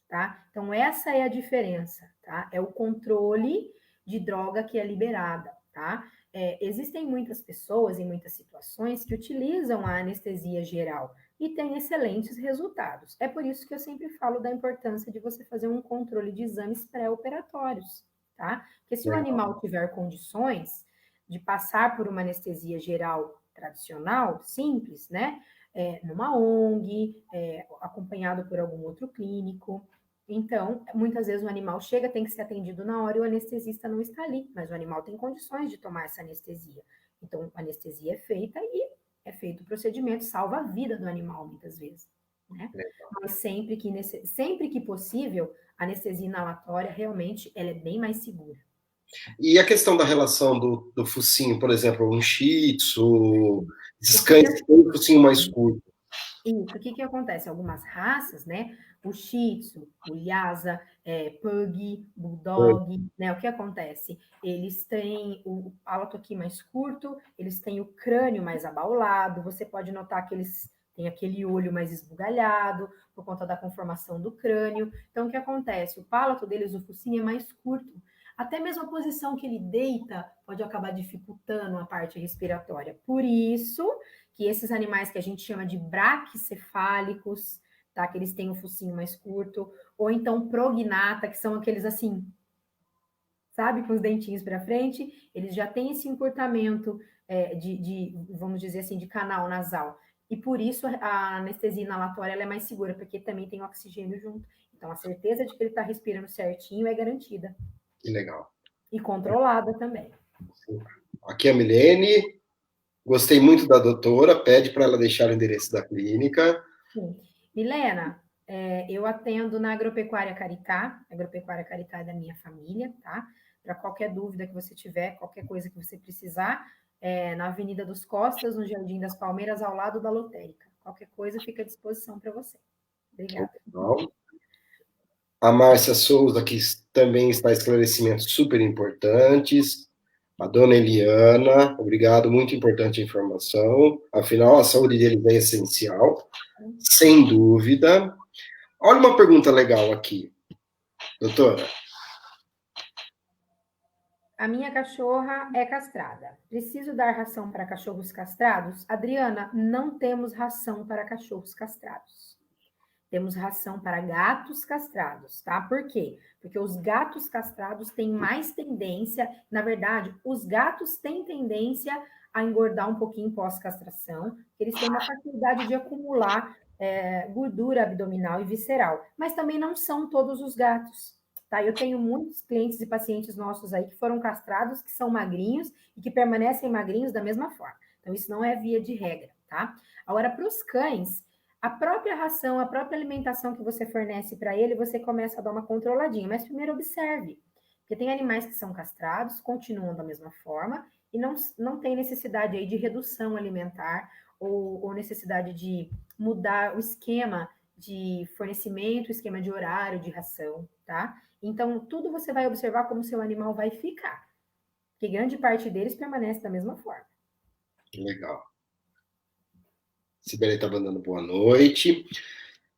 tá? Então, essa é a diferença, tá? É o controle de droga que é liberada, tá? Existem muitas pessoas em muitas situações que utilizam a anestesia geral e têm excelentes resultados. É por isso que eu sempre falo da importância de você fazer um controle de exames pré-operatórios, tá? Porque se o animal tiver condições de passar por uma anestesia geral tradicional, simples, né? Numa ONG, acompanhado por algum outro clínico. Então, muitas vezes o animal chega, tem que ser atendido na hora e o anestesista não está ali, mas o animal tem condições de tomar essa anestesia. Então, a anestesia é feita e é feito o procedimento, salva a vida do animal, muitas vezes, né? Mas sempre que possível, a anestesia inalatória, realmente, ela é bem mais segura. E a questão da relação do focinho, por exemplo, um shih tzu, esses cães que têm um focinho mais curto. Isso, o que acontece? Algumas raças, né? O Shih Tzu, o Lhasa, Pug, Bulldog, né? O que acontece? Eles têm o hálito aqui mais curto, eles têm o crânio mais abaulado, você pode notar que eles têm aquele olho mais esbugalhado, por conta da conformação do crânio. Então, o que acontece? O palato deles, o focinho, é mais curto. Até mesmo a posição que ele deita pode acabar dificultando a parte respiratória. Por isso que esses animais que a gente chama de braquicefálicos, tá? Que eles têm um focinho mais curto, ou então prognata, que são aqueles assim, sabe, com os dentinhos para frente, eles já têm esse encurtamento vamos dizer assim, de canal nasal. E por isso a anestesia inalatória ela é mais segura, porque também tem oxigênio junto. Então a certeza de que ele está respirando certinho é garantida. Que legal. E controlada também. Aqui é a Milene. Gostei muito da doutora, pede para ela deixar o endereço da clínica. Sim. Milena, eu atendo na Agropecuária Caritá é da minha família, tá? Para qualquer dúvida que você tiver, qualquer coisa que você precisar, na Avenida dos Costas, no Jardim das Palmeiras, ao lado da lotérica. Qualquer coisa fica à disposição para você. Obrigada. Bom. A Márcia Souza, que também está esclarecimentos super importantes. A dona Eliana, obrigado, muito importante a informação. Afinal, a saúde deles é essencial, sem dúvida. Olha uma pergunta legal aqui, doutora. A minha cachorra é castrada. Preciso dar ração para cachorros castrados? Adriana, não temos ração para cachorros castrados. Temos ração para gatos castrados, tá? Por quê? Porque os gatos castrados têm mais tendência, na verdade, os gatos têm tendência a engordar um pouquinho pós-castração, eles têm uma facilidade de acumular gordura abdominal e visceral, mas também não são todos os gatos. Tá? Eu tenho muitos clientes e pacientes nossos aí que foram castrados, que são magrinhos e que permanecem magrinhos da mesma forma. Então, isso não é via de regra, tá? Agora, para os cães, a própria ração, a própria alimentação que você fornece para ele, você começa a dar uma controladinha. Mas primeiro observe, porque tem animais que são castrados, continuam da mesma forma, e não tem necessidade aí de redução alimentar ou necessidade de mudar o esquema de fornecimento, o esquema de horário de ração, tá? Então, tudo você vai observar como seu animal vai ficar, porque grande parte deles permanece da mesma forma. Legal. Sibeli está mandando boa noite.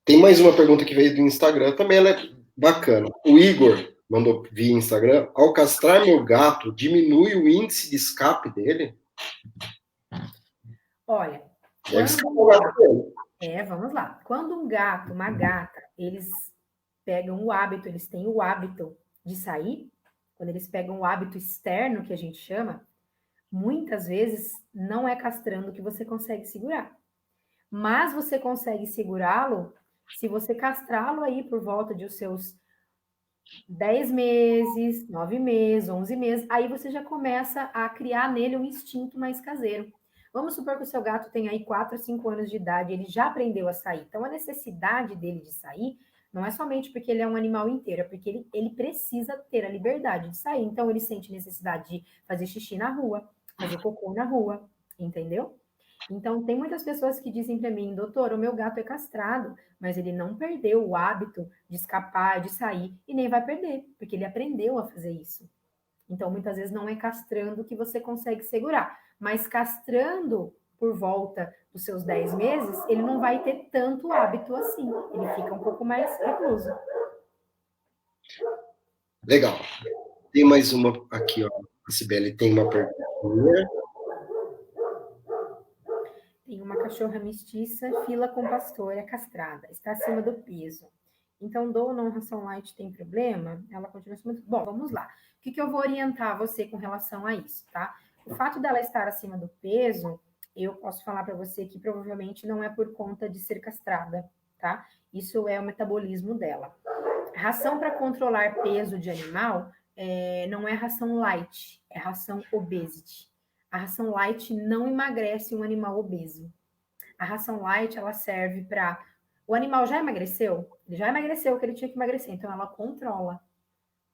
Tem mais uma pergunta que veio do Instagram, também ela é bacana. O Igor mandou via Instagram: ao castrar meu gato, diminui o índice de escape dele? Olha, vamos lá. Quando um gato, uma gata, eles pegam o hábito, eles têm o hábito de sair, quando eles pegam o hábito externo, que a gente chama, muitas vezes não é castrando que você consegue segurar. Mas você consegue segurá-lo se você castrá-lo aí por volta de os seus 10 meses, 9 meses, 11 meses, aí você já começa a criar nele um instinto mais caseiro. Vamos supor que o seu gato tem aí 4 a 5 anos de idade, ele já aprendeu a sair. Então, a necessidade dele de sair não é somente porque ele é um animal inteiro, é porque ele precisa ter a liberdade de sair. Então, ele sente necessidade de fazer xixi na rua, fazer cocô na rua, entendeu? Então, tem muitas pessoas que dizem para mim: doutor, o meu gato é castrado, mas ele não perdeu o hábito de escapar, de sair, e nem vai perder, porque ele aprendeu a fazer isso. Então, muitas vezes não é castrando que você consegue segurar, mas castrando por volta dos seus 10 meses, ele não vai ter tanto hábito assim, ele fica um pouco mais recluso. Legal. Tem mais uma aqui, ó. A Sibeli tem uma pergunta. Tem uma cachorra mestiça, fila com pastora, castrada, está acima do peso. Então, dou ou não ração light tem problema? Ela continua acima do... Bom, vamos lá. O que eu vou orientar você com relação a isso, tá? O fato dela estar acima do peso, eu posso falar para você que provavelmente não é por conta de ser castrada, tá? Isso é o metabolismo dela. Ração para controlar peso de animal não é ração light, é ração obesity. A ração light não emagrece um animal obeso. A ração light, ela serve para... O animal já emagreceu? Ele já emagreceu o que ele tinha que emagrecer, então ela controla,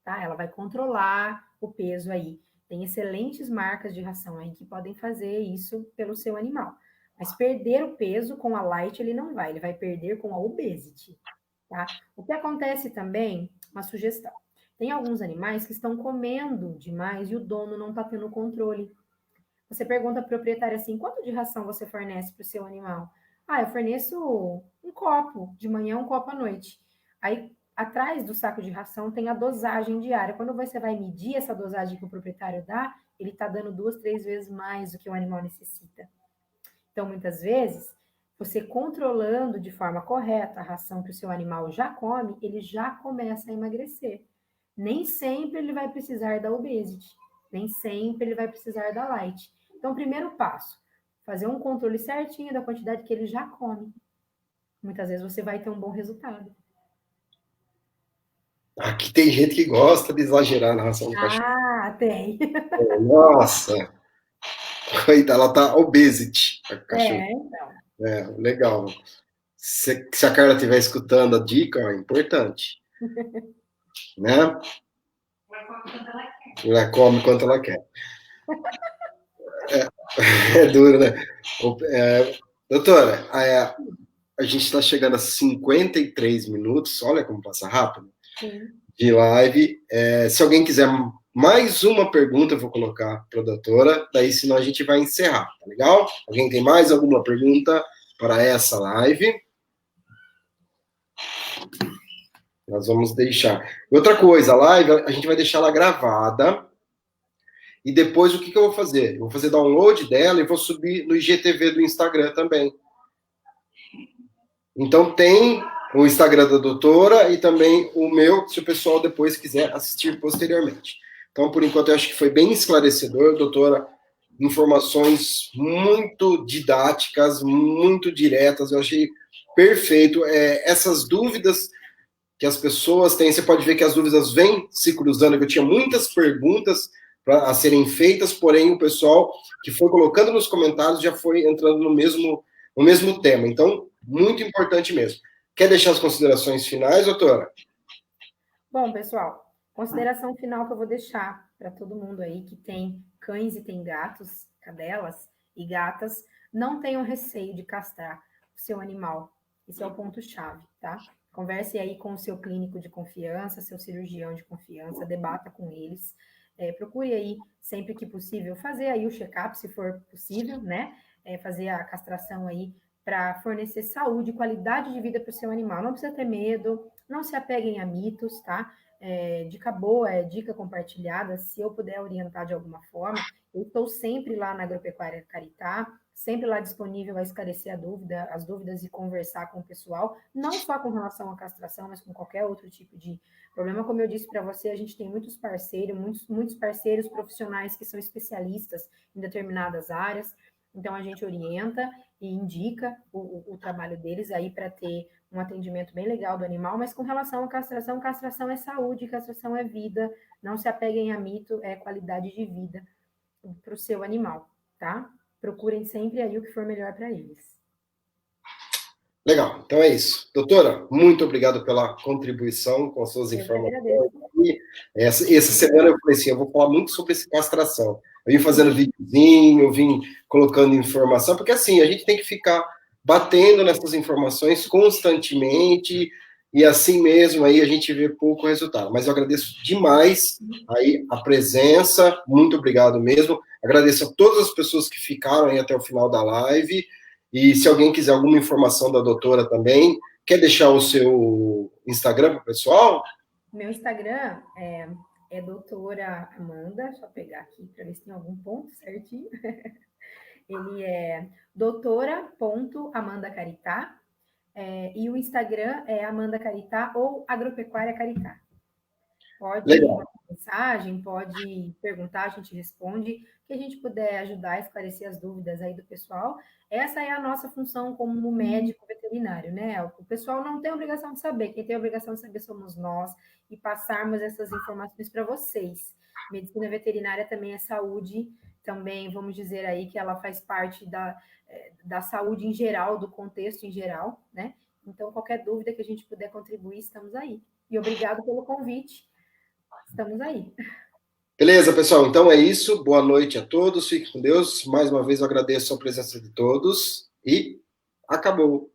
tá? Ela vai controlar o peso aí. Tem excelentes marcas de ração aí que podem fazer isso pelo seu animal. Mas perder o peso com a light ele não vai, ele vai perder com a obesity, tá? O que acontece também, uma sugestão. Tem alguns animais que estão comendo demais e o dono não está tendo controle. Você pergunta ao proprietário assim: quanto de ração você fornece para o seu animal? Ah, eu forneço um copo de manhã, um copo à noite. Aí, atrás do saco de ração tem a dosagem diária. Quando você vai medir essa dosagem que o proprietário dá, ele está dando 2, 3 vezes mais do que o animal necessita. Então, muitas vezes, você controlando de forma correta a ração que o seu animal já come, ele já começa a emagrecer. Nem sempre ele vai precisar da obesity. Nem sempre ele vai precisar da light. Então, primeiro passo, fazer um controle certinho da quantidade que ele já come. Muitas vezes você vai ter um bom resultado. Aqui tem gente que gosta de exagerar na ração do cachorro. Ah, tem. Nossa! Coitada, ela tá obesity. A cachorro. Então. Legal. Se a Carla estiver escutando a dica, é importante. Né? Ela come quanto ela quer. É duro, né? Doutora, a gente está chegando a 53 minutos, olha como passa rápido, de live. Se alguém quiser mais uma pergunta, eu vou colocar para a doutora, daí senão a gente vai encerrar, tá legal? Alguém tem mais alguma pergunta para essa live? Nós vamos deixar. Outra coisa, a live, a gente vai deixar ela gravada. E depois, o que eu vou fazer? Eu vou fazer download dela e vou subir no IGTV do Instagram também. Então, tem o Instagram da doutora e também o meu, se o pessoal depois quiser assistir posteriormente. Então, por enquanto, eu acho que foi bem esclarecedor, doutora. informações muito didáticas, muito diretas, eu achei perfeito. Essas dúvidas que as pessoas têm, você pode ver que as dúvidas vêm se cruzando, que eu tinha muitas perguntas a serem feitas, porém o pessoal que foi colocando nos comentários já foi entrando no mesmo tema. Então, muito importante mesmo. Quer deixar as considerações finais, doutora? Bom, pessoal, consideração final que eu vou deixar para todo mundo aí que tem cães e tem gatos, cadelas e gatas, não tenham receio de castrar o seu animal. Esse é o ponto-chave, tá? Converse aí com o seu clínico de confiança, seu cirurgião de confiança, debata com eles. Procure aí, sempre que possível, fazer aí o check-up, se for possível, né? Fazer a castração aí para fornecer saúde e qualidade de vida para o seu animal. Não precisa ter medo, não se apeguem a mitos, tá? Dica boa, dica compartilhada, se eu puder orientar de alguma forma. Eu estou sempre lá na Agropecuária Caritá, sempre lá disponível a esclarecer as dúvidas e conversar com o pessoal, não só com relação à castração, mas com qualquer outro tipo de problema. Como eu disse para você, a gente tem muitos parceiros, muitos parceiros profissionais que são especialistas em determinadas áreas, então a gente orienta e indica o trabalho deles aí para ter um atendimento bem legal do animal, mas com relação à castração é saúde, castração é vida, não se apeguem a mito, é qualidade de vida para o seu animal, tá? Procurem sempre aí o que for melhor para eles. Legal, então é isso. Doutora, muito obrigado pela contribuição com suas informações. Essa semana eu falei assim, eu vou falar muito sobre essa castração. Eu vim fazendo videozinho, eu vim colocando informação, porque assim, a gente tem que ficar batendo nessas informações constantemente, e assim mesmo aí a gente vê pouco resultado. Mas eu agradeço demais aí a presença, muito obrigado mesmo. Agradeço a todas as pessoas que ficaram aí até o final da live. E se alguém quiser alguma informação da doutora também, quer deixar o seu Instagram para o pessoal? Meu Instagram é doutora Amanda, deixa eu pegar aqui para ver se tem algum ponto certinho. Ele é doutora.amandacaritá, e o Instagram é Amanda Caritá ou Agropecuária Caritá. Pode mandar mensagem, pode perguntar, a gente responde, que a gente puder ajudar a esclarecer as dúvidas aí do pessoal. Essa é a nossa função como médico veterinário, né? O pessoal não tem obrigação de saber, quem tem obrigação de saber somos nós, e passarmos essas informações para vocês. Medicina veterinária também é saúde, também vamos dizer aí que ela faz parte da saúde em geral, do contexto em geral, né? Então, qualquer dúvida que a gente puder contribuir, estamos aí. E obrigado pelo convite. Estamos aí. Beleza, pessoal. Então é isso. Boa noite a todos. Fiquem com Deus. Mais uma vez eu agradeço a presença de todos. E acabou.